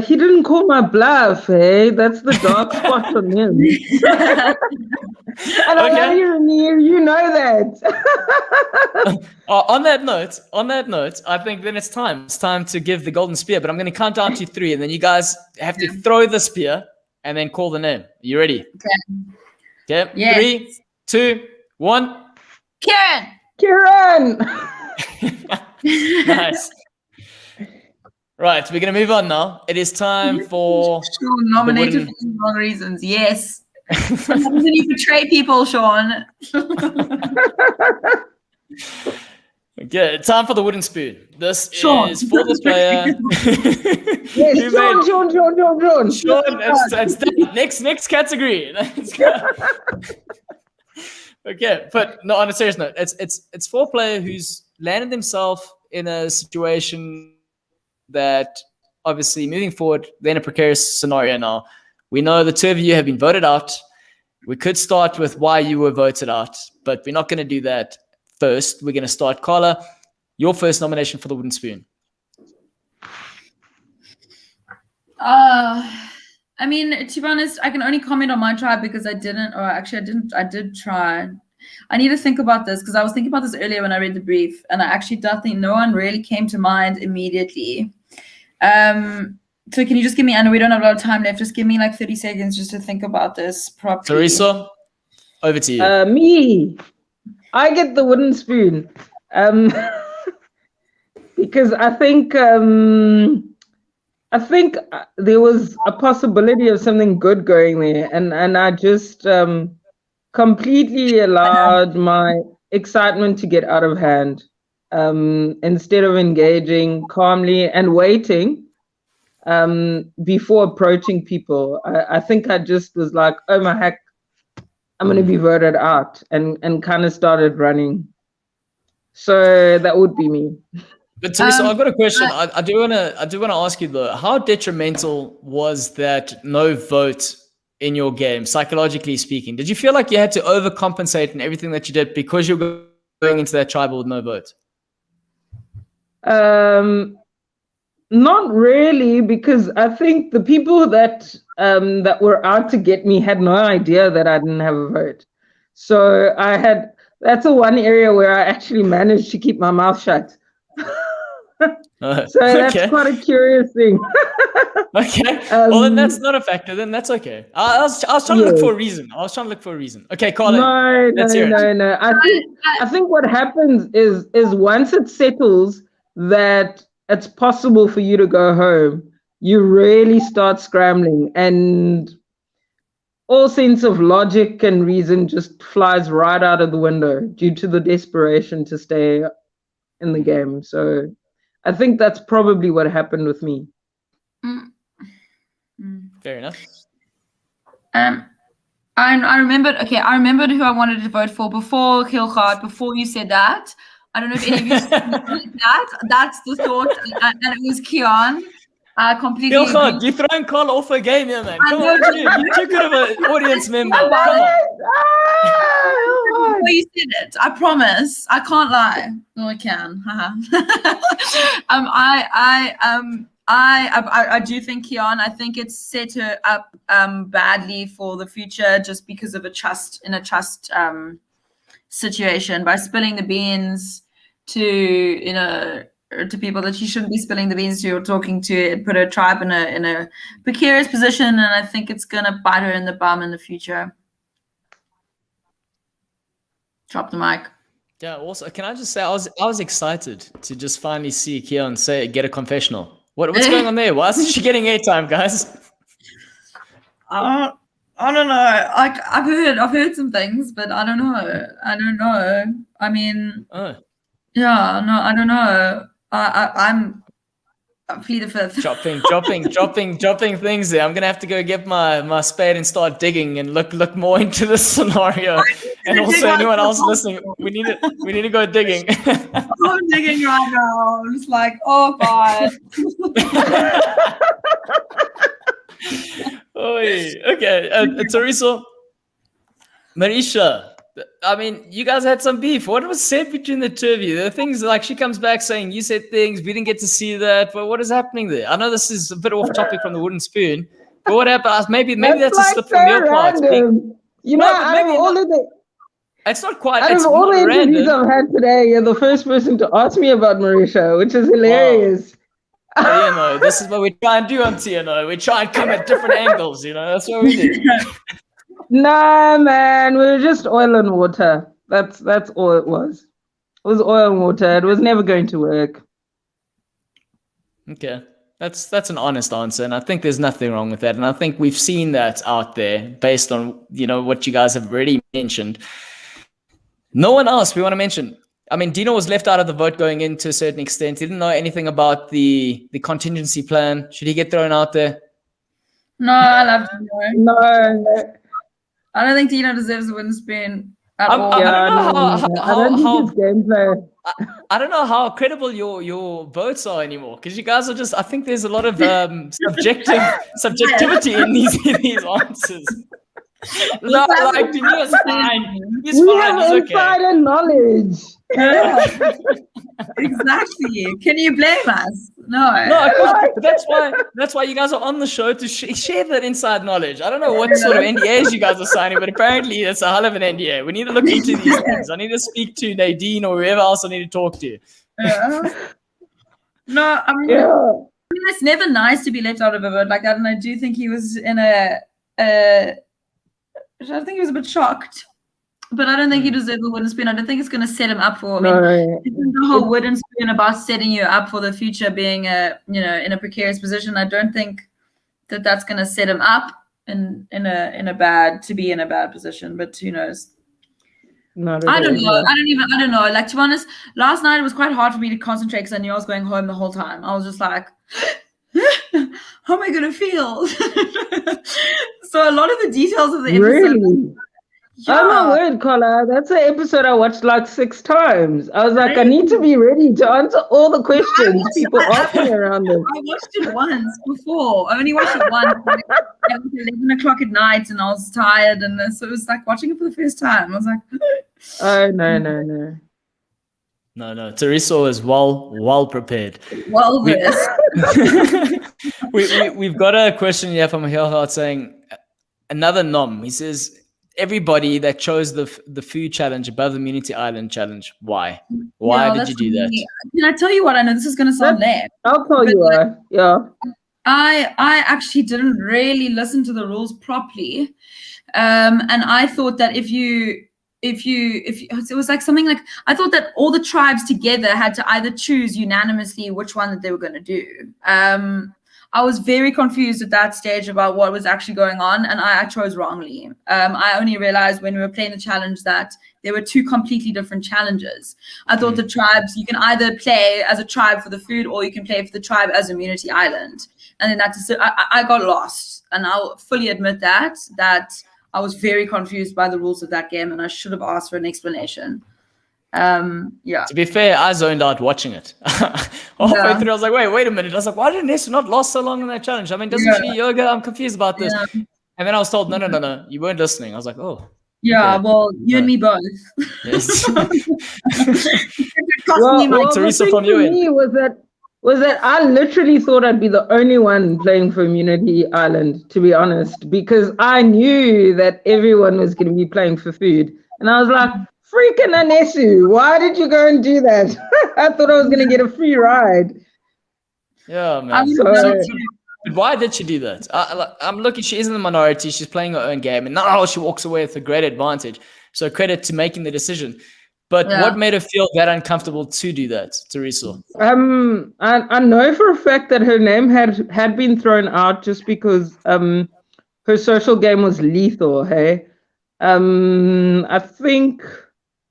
he didn't call my bluff, hey? That's the dark spot on him. And I love you, Ranir. You know that. On that note, I think then it's time. It's time to give the Golden Spear, but I'm going to count down to 3, and then you guys have to throw the spear and then call the name. Are you ready? Okay. Yes. 3, 2, 1. Kieran! Nice. Right, we're going to move on now. It is time for... Sean nominated for the wrong reasons. Yes. Sometimes you betray people, Sean. Okay, time for the wooden spoon. This Sean. is for the player. Yes, Sean. Sean, it's done. Next category. Okay, but no, on a serious note, it's for a player who's landed himself in a situation that obviously moving forward, they're in a precarious scenario now. We know the 2 of you have been voted out. We could start with why you were voted out, but we're not going to do that first. We're going to start. Carla, your first nomination for the wooden spoon. I mean, to be honest, I can only comment on my tribe because I did try. I need to think about this because I was thinking about this earlier when I read the brief, and I actually don't think no one really came to mind immediately. So can you just give me, I know we don't have a lot of time left, just give me like 30 seconds just to think about this properly. Thoriso, over to you. Me. I get the wooden spoon. Because I think there was a possibility of something good going there, and I just completely allowed my excitement to get out of hand. Instead of engaging calmly and waiting before approaching people, I think I just was like, oh my heck, I'm going to be voted out, and kind of started running. So that would be me. But Thoriso, I've got a question. I do want to ask you though, how detrimental was that no vote in your game, psychologically speaking? Did you feel like you had to overcompensate in everything that you did because you were going into that tribal with no vote? Not really, because I think the people that were out to get me had no idea that I didn't have a vote. So that's the one area where I actually managed to keep my mouth shut. So that's Okay. quite a curious thing. Okay. Well, then that's not a factor. Then that's okay. I was trying to look for a reason. Okay, Carla, No. let's hear it. I think what happens is once it settles that it's possible for you to go home, you really start scrambling, and all sense of logic and reason just flies right out of the window due to the desperation to stay in the game. So I think that's probably what happened with me. Fair enough. I remembered. Okay, I remembered who I wanted to vote for before Gilgaard. Before you said that, I don't know if any of you said that. That's the thought, and it was Kian. Completely. Gilgaard, you're throwing Carla off her game here, man. Come on, you took it of an audience member. Come on. Before you said it, I promise. I can't lie. No, I can. I do think Kian. I think it's set her up badly for the future just because of a trust situation by spilling the beans to to people that she shouldn't be spilling the beans to or talking to. It put her tribe in a precarious position, and I think it's gonna bite her in the bum in the future. Drop the mic. Yeah. Also, can I just say I was excited to just finally see Kian get a confessional. What's going on there? Why isn't she getting airtime, guys? I don't know. I've heard some things, but I don't know. I mean, yeah, no, I don't know. I'm plead the fifth. Dropping things there. I'm gonna have to go get my spade and start digging and look more into this scenario. And also anyone else listening, we need to go digging. I'm digging right now. I'm just like, oh God. Okay, Thoriso, Marisha. I mean, you guys had some beef. What was said between the two of you? There are things like she comes back saying you said things, we didn't get to see that. But what is happening there? I know this is a bit off topic from the wooden spoon. But what happened? Maybe that's a slip from your part. You know, it's not quite. Out of all the interviews I've had today, you're the first person to ask me about Marisha, which is hilarious. TNO, this is what we try and do on TNO. We try and come at different angles. That's what we do. Nah, man, we were just oil and water. That's all it was. It was oil and water. It was never going to work. Okay, that's an honest answer, and I think there's nothing wrong with that. And I think we've seen that out there based on what you guys have already mentioned. No one else we want to mention. I mean, Dino was left out of the vote going in to a certain extent. He didn't know anything about the contingency plan. Should he get thrown out there? No, I love Dino. No. I don't think Dino deserves a wooden spoon at all. I don't know how credible your votes are anymore, because you guys are just. I think there's a lot of subjectivity in these answers. No, like Dino's fine. He's we fine. have insider knowledge. Yeah. Exactly. Can you blame us? No, but that's why you guys are on the show to share that inside knowledge. I don't know what sort of NDAs you guys are signing, but apparently it's a hell of an NDA. We need to look into these things. I need to speak to Nadine or whoever else I need to talk to. Yeah. No, I mean, it's never nice to be left out of a vote like that, and I do think he was in I think he was a bit shocked. But I don't think he deserves a wooden spoon. I don't think it's going to set him up for. The whole wooden spoon about setting you up for the future, being in a precarious position. I don't think that's going to set him up in a bad position. But who knows? I don't know. Like, to be honest, last night it was quite hard for me to concentrate because I knew I was going home the whole time. I was just like, how am I going to feel? So a lot of the details of the episode. Really? Yeah. Oh my word, Carla. That's an episode I watched like 6 times. I was like, I need to be ready to answer all the questions people ask me around this. I watched it once before. I only watched it once. It was 11 o'clock at night and I was tired. And so it was like watching it for the first time. I was like, oh, no. No. Thoriso is well prepared. Well versed. We've got a question here from Hilhart saying, another nom. He says, everybody that chose the food challenge above the Immunity Island challenge. Why? Why did you do that? Can I tell you what? I know this is going to sound lame. I'll tell you why. Yeah. I actually didn't really listen to the rules properly. And I thought that if you it was like something like, I thought that all the tribes together had to either choose unanimously which one that they were going to do. I was very confused at that stage about what was actually going on, and I chose wrongly. I only realized when we were playing the challenge that there were two completely different challenges. I thought the tribes, you can either play as a tribe for the food, or you can play for the tribe as Immunity Island. And then I got lost, and I'll fully admit that I was very confused by the rules of that game, and I should have asked for an explanation. Yeah. To be fair, I zoned out watching it. Halfway through, I was like, wait a minute. I was like, why did Ness not last so long in that challenge? I mean, doesn't she yoga? I'm confused about this. Yeah. And then I was told, no, you weren't listening. I was like, oh. Yeah, okay. Well, you and me both. Yes. Thoriso from you was that I literally thought I'd be the only one playing for Immunity Island, to be honest, because I knew that everyone was going to be playing for food. And I was like, freaking Anesu, why did you go and do that? I thought I was going to get a free ride. Yeah, man. Why did she do that? I'm looking, she is in the minority. She's playing her own game. And now she walks away with a great advantage. So credit to making the decision. But what made her feel that uncomfortable to do that, Thoriso? I know for a fact that her name had been thrown out just because her social game was lethal, hey? I think,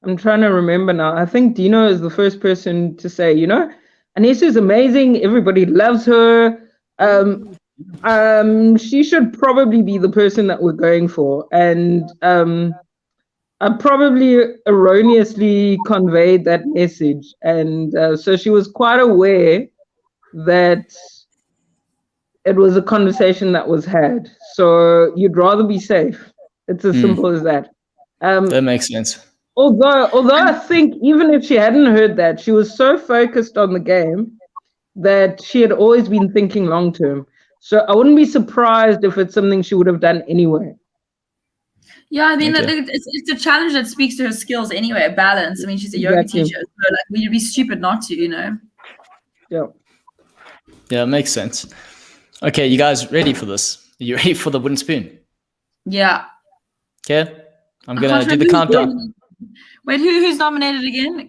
I'm trying to remember now, I think Dino is the first person to say, Anesu is amazing, everybody loves her. She should probably be the person that we're going for. And I probably erroneously conveyed that message. And so she was quite aware that it was a conversation that was had. So you'd rather be safe. It's as simple as that. That makes sense. Although I think even if she hadn't heard that, she was so focused on the game that she had always been thinking long term. So I wouldn't be surprised if it's something she would have done anyway. Yeah, I mean, it's a challenge that speaks to her skills anyway, balance. I mean, she's a yoga teacher, so we'd be stupid not to, Yeah. Yeah, it makes sense. Okay, you guys ready for this? Are you ready for the wooden spoon? Yeah. Okay, I'm going to do the countdown. Wait, who's nominated again?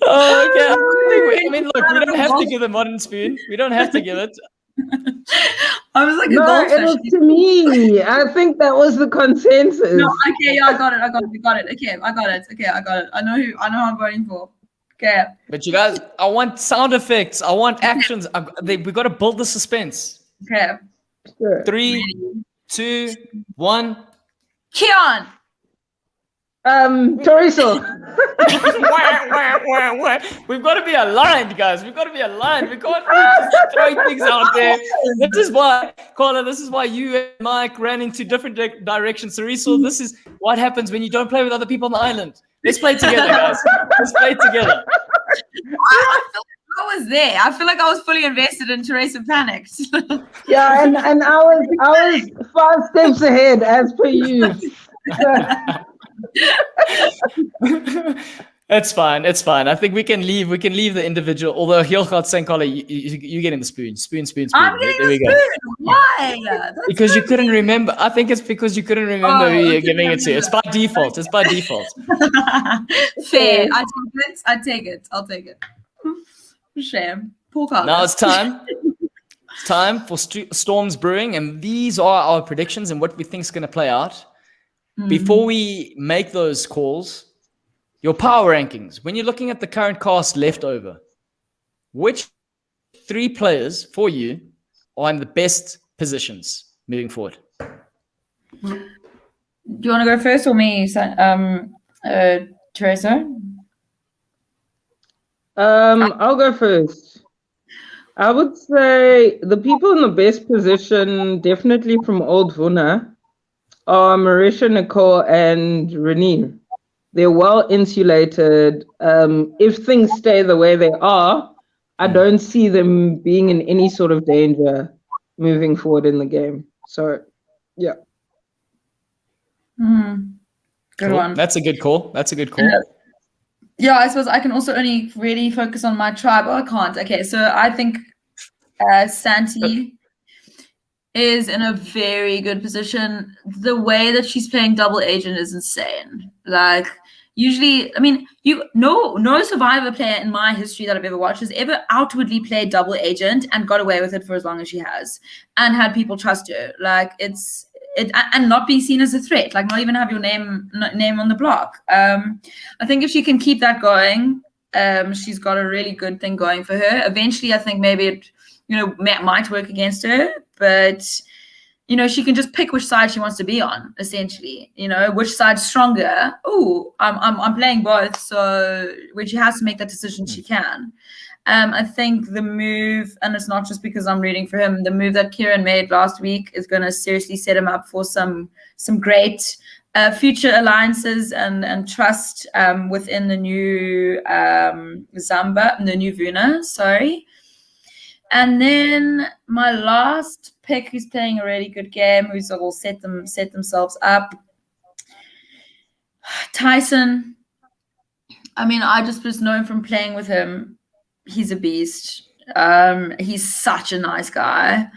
Oh, okay. I mean, look, we don't have to give the modern spoon. We don't have to give it. I was like, it was to me. I think that was the consensus. No, okay, yeah, I got it. Okay, I got it. I know who I'm voting for. Okay. But you guys, I want sound effects. I want actions. We got to build the suspense. Okay. Sure. 3, 2, 1. Keon. Thoriso. We've got to be aligned, guys. We've got to be aligned. We can't be just throwing things out there. This is why, Carla, this is why you and Mike ran into different directions. Thoriso, this is what happens when you don't play with other people on the island. Let's play together, guys. Let's play together. I was there. I feel like I was fully invested in Teresa Panicked. Yeah, and I was 5 steps ahead as per you. It's fine. I think we can leave the individual. Although heel gaat saying, Carla, you getting the spoon. Spoon. I'm getting the spoon. Why? Because you couldn't remember. I think it's because you couldn't remember who you're giving it to. It's by default. Fair. I take it. I'll take it. Shame. Poor Carla. Now it's time. It's time for Storms Brewing, and these are our predictions and what we think is going to play out. Before we make those calls, your power rankings. When you're looking at the current cast left over, which 3 players for you are in the best positions moving forward? Do you want to go first or me, Teresa? I'll go first. I would say the people in the best position, definitely from Old Vuna, are Marisha, Nicole, and Renee. They're well insulated. If things stay the way they are, I don't see them being in any sort of danger moving forward in the game. So, yeah. Good Cool. one. That's a good call. Yeah, I suppose I can also only really focus on my tribe. Oh, I can't. Okay, so I think Santi is in a very good position. The way that she's playing double agent is insane. Like, usually, I mean, no Survivor player in my history that I've ever watched has ever outwardly played double agent and got away with it for as long as she has, and had people trust her. Like, and not be seen as a threat, like not even have your name on the block. I think if she can keep that going, she's got a really good thing going for her. Eventually, I think maybe it, might work against her, but she can just pick which side she wants to be on. Essentially, which side's stronger. Oh, I'm playing both, so when she has to make that decision, she can. I think the move, and it's not just because I'm rooting for him, the move that Kieran made last week is going to seriously set him up for some great future alliances and trust within the new the new Vuna, sorry. And then my last pick, who's playing a really good game, who's all set themselves up, Tyson. I mean, I just know from playing with him, he's a beast. He's such a nice guy.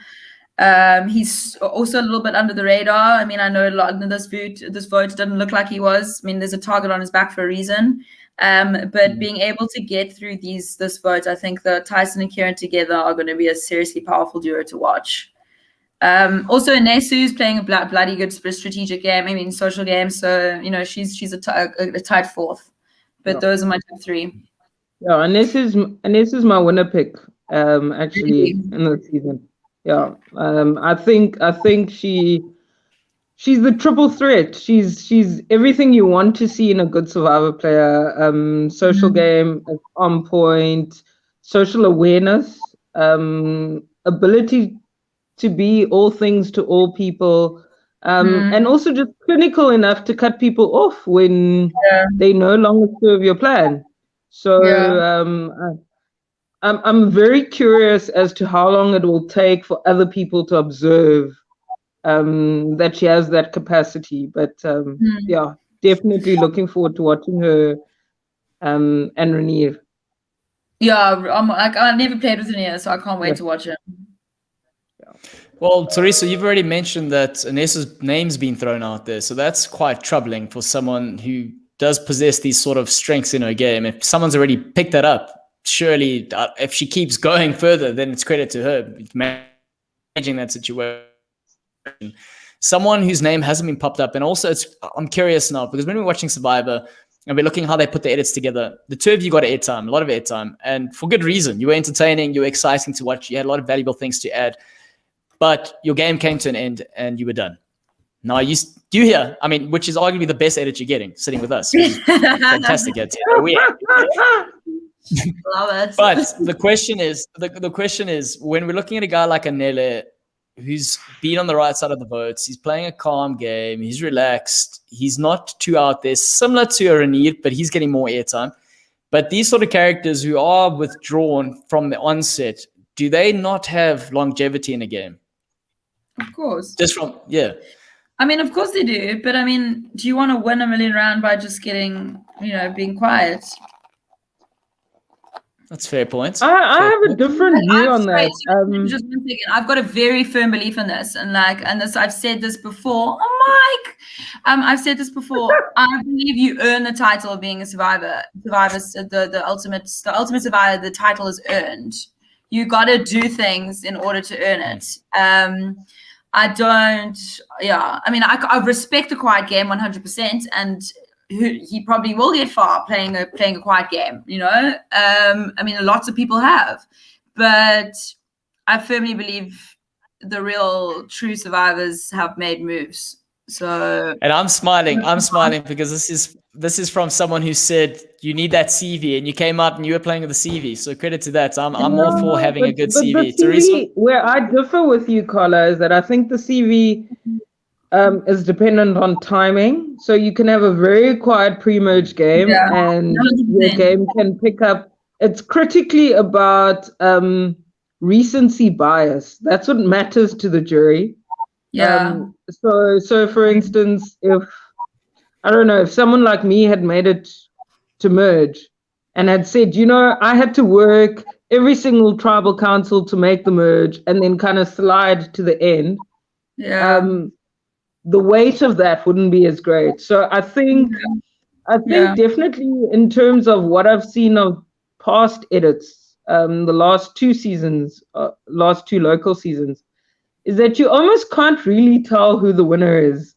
He's also a little bit under the radar. I mean, I know a lot of this vote doesn't look like he was. I mean, there's a target on his back for a reason. But being able to get through this vote, I think that Tyson and Kieran together are going to be a seriously powerful duo to watch. Also, Nesu's playing a bloody good strategic game. I mean, social game. So she's a tight fourth. But those are my top three. Yeah, and this is my winner pick. Actually, in the season. Yeah, I think she's the triple threat. She's everything you want to see in a good Survivor player. Social game is on point, social awareness, ability to be all things to all people, and also just clinical enough to cut people off when they no longer serve your plan. So I'm very curious as to how long it will take for other people to observe that she has that capacity. But yeah, definitely looking forward to watching her and Renier. Yeah, I never played with Renier, so I can't wait to watch it. Well, Thoriso, you've already mentioned that Anessa's name's been thrown out there, so that's quite troubling for someone who does possess these sort of strengths in her game. If someone's already picked that up, surely if she keeps going further, then it's credit to her managing that situation. Someone whose name hasn't been popped up, and also I'm curious now, because when we're watching Survivor and we're looking how they put the edits together, the two of you got airtime, a lot of airtime, and for good reason. You were entertaining, you were exciting to watch, you had a lot of valuable things to add, but your game came to an end and you were done. Now you here, I mean, which is arguably the best edit you're getting, sitting with us. Fantastic edit. Love it. But the question is, when we're looking at a guy like Anele, who's been on the right side of the votes, he's playing a calm game, he's relaxed, he's not too out there, similar to a Renier, but he's getting more airtime. But these sort of characters who are withdrawn from the onset, do they not have longevity in a game? Of course. I mean, of course they do, but I mean, do you want to win $1 million by just getting, being quiet? That's a fair point. I have a different view on that. Just one second. I've got a very firm belief in this, and this I've said this before. Oh, Mike, I've said this before. I believe you earn the title of being a survivor. The ultimate survivor. The title is earned. You got to do things in order to earn it. I don't. Yeah, I mean, I respect a quiet game 100%, and he probably will get far playing a quiet game. I mean, lots of people have, but I firmly believe the real true survivors have made moves. So, and I'm smiling because this is from someone who said you need that CV, and you came out and you were playing with the CV. So credit to that. I'm all for having a good CV. The CV where I differ with you, Carla, is that I think the CV is dependent on timing. So you can have a very quiet pre-merge game, and 100%. Your game can pick up it's critically about recency bias. That's what matters to the jury. Yeah. So for instance, if I don't know, if someone like me had made it to merge and had said, I had to work every single tribal council to make the merge and then kind of slide to the end, Yeah. the weight of that wouldn't be as great. So I think definitely in terms of what I've seen of past edits, the last two seasons, last two local seasons, is that you almost can't really tell who the winner is,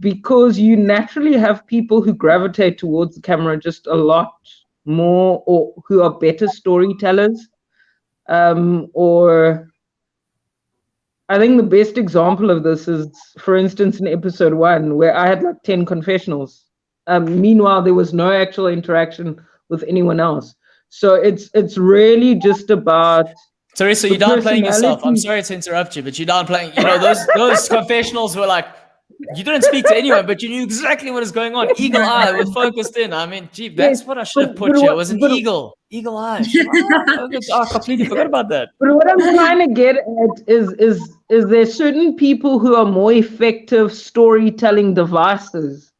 because you naturally have people who gravitate towards the camera just a lot more, or who are better storytellers, or I think the best example of this is, for instance, in episode 1, where I had like 10 confessionals. Meanwhile, there was no actual interaction with anyone else. So it's really just about. Thoriso, you're downplaying yourself. I'm sorry to interrupt you, but you're downplaying. Those confessionals were like, you didn't speak to anyone, but you knew exactly what is going on. Eagle eye, was focused in. I mean, gee, that's what I should have put here. It was an eagle eye. I completely forgot about that. But what I'm trying to get at is there certain people who are more effective storytelling devices,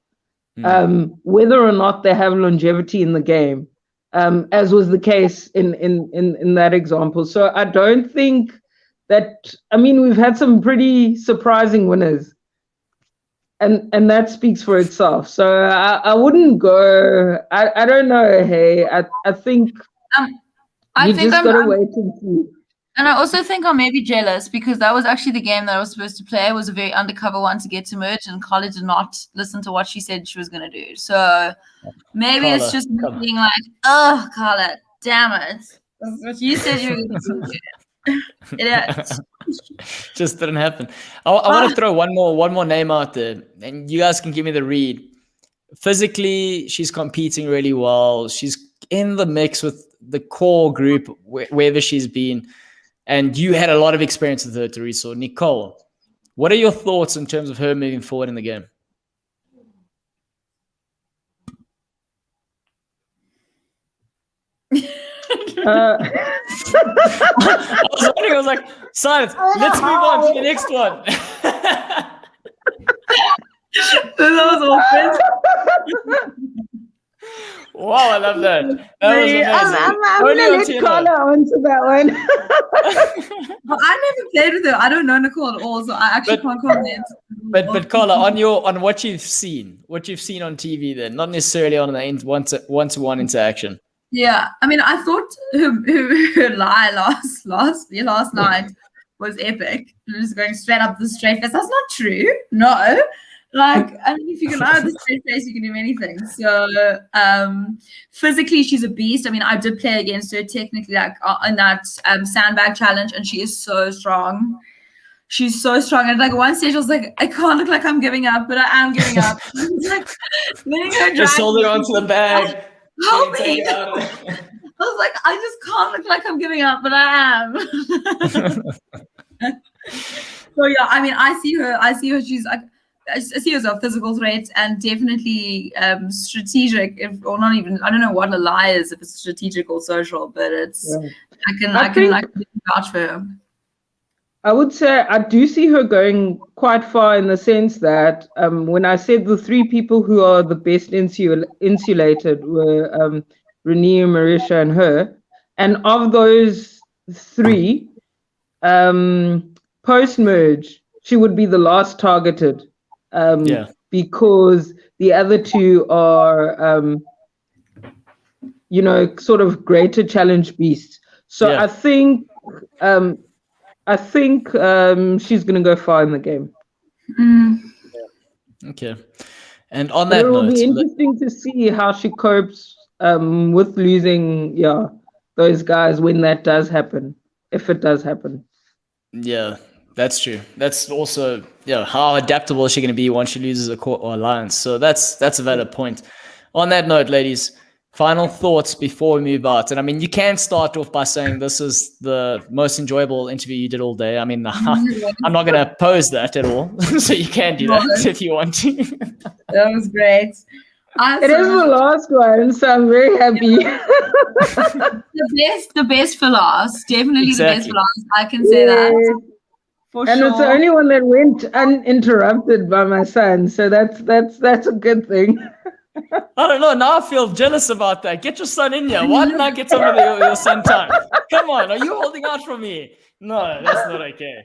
whether or not they have longevity in the game, as was the case in that example. So I don't think that. I mean, we've had some pretty surprising winners. And that speaks for itself. So I wouldn't go. I don't know. Hey, I think I think just gotta wait and see. And I also think I'm maybe jealous because that was actually the game that I was supposed to play. It was a very undercover one to get to merge, and Carla did not listen to what she said she was going to do. So maybe it's just me being like, oh, Carla, damn it. That's what you said you were going to do. It just didn't happen. I want to throw one more name out there, and you guys can give me the read. Physically, she's competing really well. She's in the mix with the core group wherever she's been, and you had a lot of experience with her, Thoriso. Nicole, what are your thoughts in terms of her moving forward in the game? I was like, silence. Let's move on to the next one. That was awesome. Wow, I love that. That was amazing. I'm gonna let Carla answer that one. Well, I never played with her. I don't know Nicole at all, so I actually can't comment. But Carla, on what you've seen on TV, then not necessarily on the one-to-one interaction. Yeah, I mean, I thought her lie last night was epic. Just going straight up the straight face. That's not true. No. Like, I mean, if you can lie with the straight face, you can do anything. So, physically, she's a beast. I mean, I did play against her technically, like in that sandbag challenge, and she is so strong. She's so strong. And like one stage, I was like, I can't look like I'm giving up, but I am giving up. Like, letting her just hold it onto the bag. Help me. I was like, I just can't look like I'm giving up, but I am. So yeah, I mean, I see her. She's like, I see her as a physical threat and definitely strategic. Or not even, I don't know what a lie is, if it's strategic or social, but it's. Yeah. I can like vouch for her. I would say I do see her going quite far in the sense that when I said the three people who are the best insulated were Renee, Marisha, and her, and of those three, post-merge, she would be the last targeted, because the other two are, sort of greater challenge beasts. So I think she's going to go far in the game. Okay. And on that note, it will be interesting to see how she copes with losing those guys when that does happen, if it does happen. Yeah, that's true. That's also how adaptable is she going to be once she loses a court or alliance. So that's a valid point. On that note, ladies, final thoughts before we move out. And I mean, you can start off by saying this is the most enjoyable interview you did all day. I mean, I'm not going to oppose that at all. So you can do that if you want to. That was great. It is the last one, so I'm very happy. The best for last. Definitely the best for last. I can say that. For and sure. it's the only one that went uninterrupted by my son, so that's a good thing. I don't know. Now I feel jealous about that. Get your son in here. Why didn't I get some of your son time? Come on. Are you holding out for me? No, that's not okay.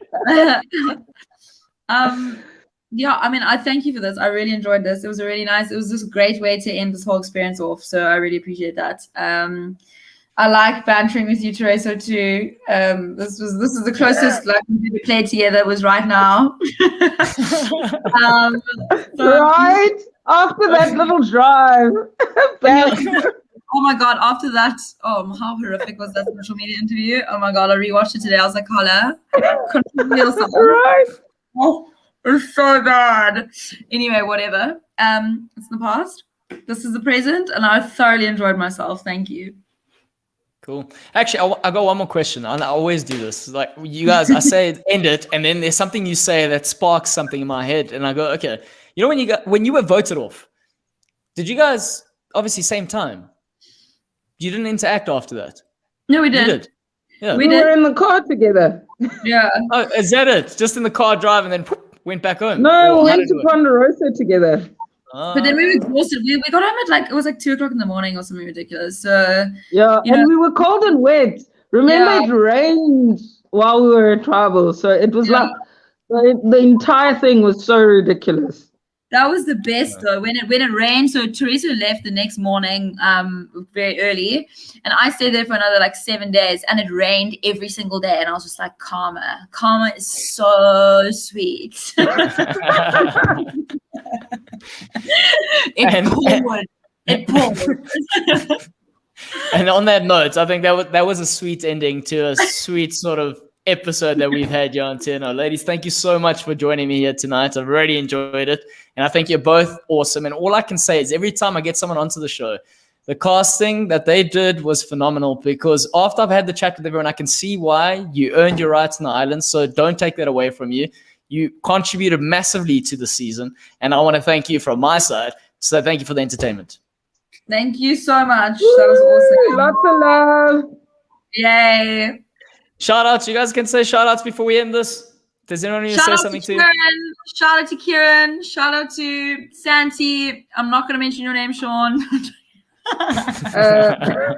Yeah, I mean, I thank you for this. I really enjoyed this. It was really nice. It was just a great way to end this whole experience off. So I really appreciate that. I like bantering with you, Thoriso, too. This is the closest like we played together was right now. Right after that little drive back. Oh my God! After that, how horrific was that social media interview? Oh my God! I rewatched it today. I was like, Carla, control yourself. Right. Oh, it's so bad. Anyway, whatever. It's the past. This is the present, and I thoroughly enjoyed myself. Thank you. Cool. Actually, I got one more question. I always do this. Like you guys, I say end it, and then there's something you say that sparks something in my head, and I go, okay. You know when you were voted off, did you guys obviously same time? You didn't interact after that. No, we did. You did. Yeah. We were in the car together. Yeah. Oh, is that it? Just in the car drive and then went back home? No, we went to Ponderosa together. But then we were exhausted. We got home at it was like 2:00 in the morning or something ridiculous. So yeah, and we were cold and wet. Remember, it rained while we were in travel, so it was like the entire thing was so ridiculous. That was the best though. When it rained, so Thoriso left the next morning, very early, and I stayed there for another like 7 days, and it rained every single day, and I was just like, Karma is so sweet. It poured. And on that note, I think that was a sweet ending to a sweet sort of episode that we've had here on TNO. Ladies, thank you so much for joining me here tonight. I've really enjoyed it. And I think you're both awesome. And all I can say is every time I get someone onto the show, the casting that they did was phenomenal, because after I've had the chat with everyone, I can see why you earned your rights on the island. So don't take that away from you. You contributed massively to the season. And I want to thank you from my side. So thank you for the entertainment. Thank you so much. That was awesome. Lots of love. Yay. Shout outs. You guys can say shout outs before we end this. Does anyone need to say something to you? Shout out to Kieran. Shout out to Santi. I'm not going to mention your name, Sean.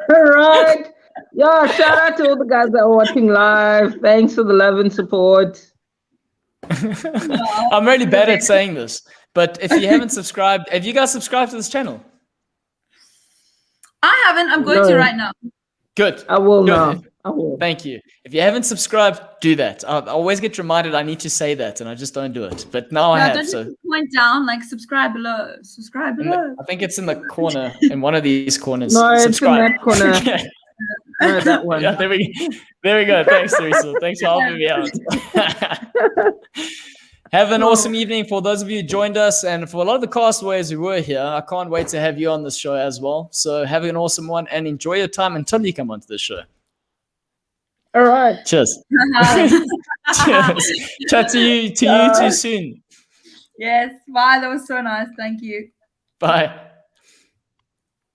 Right. Yeah, shout out to all the guys that are watching live. Thanks for the love and support. I'm really bad at saying this, but if you haven't subscribed, have you guys subscribed to this channel? I haven't. I'm going to right now. Good. I will Good. now. I will. Thank you. If you haven't subscribed, do that. I always get reminded I need to say that, and I just don't do it. But now I have. Don't So just point down, like subscribe below. Subscribe below. I think it's in the corner, in one of these corners. No, subscribe. it's in that corner. No, that one. Yeah, there we go. Thanks, Thoriso. Thanks for helping me out. Have an awesome evening for those of you who joined us, and for a lot of the castaways who were here. I can't wait to have you on this show as well. So have an awesome one and enjoy your time until you come onto the show. All right. Cheers. Cheers. Chat to you too soon. Yes. Bye. That was so nice. Thank you. Bye.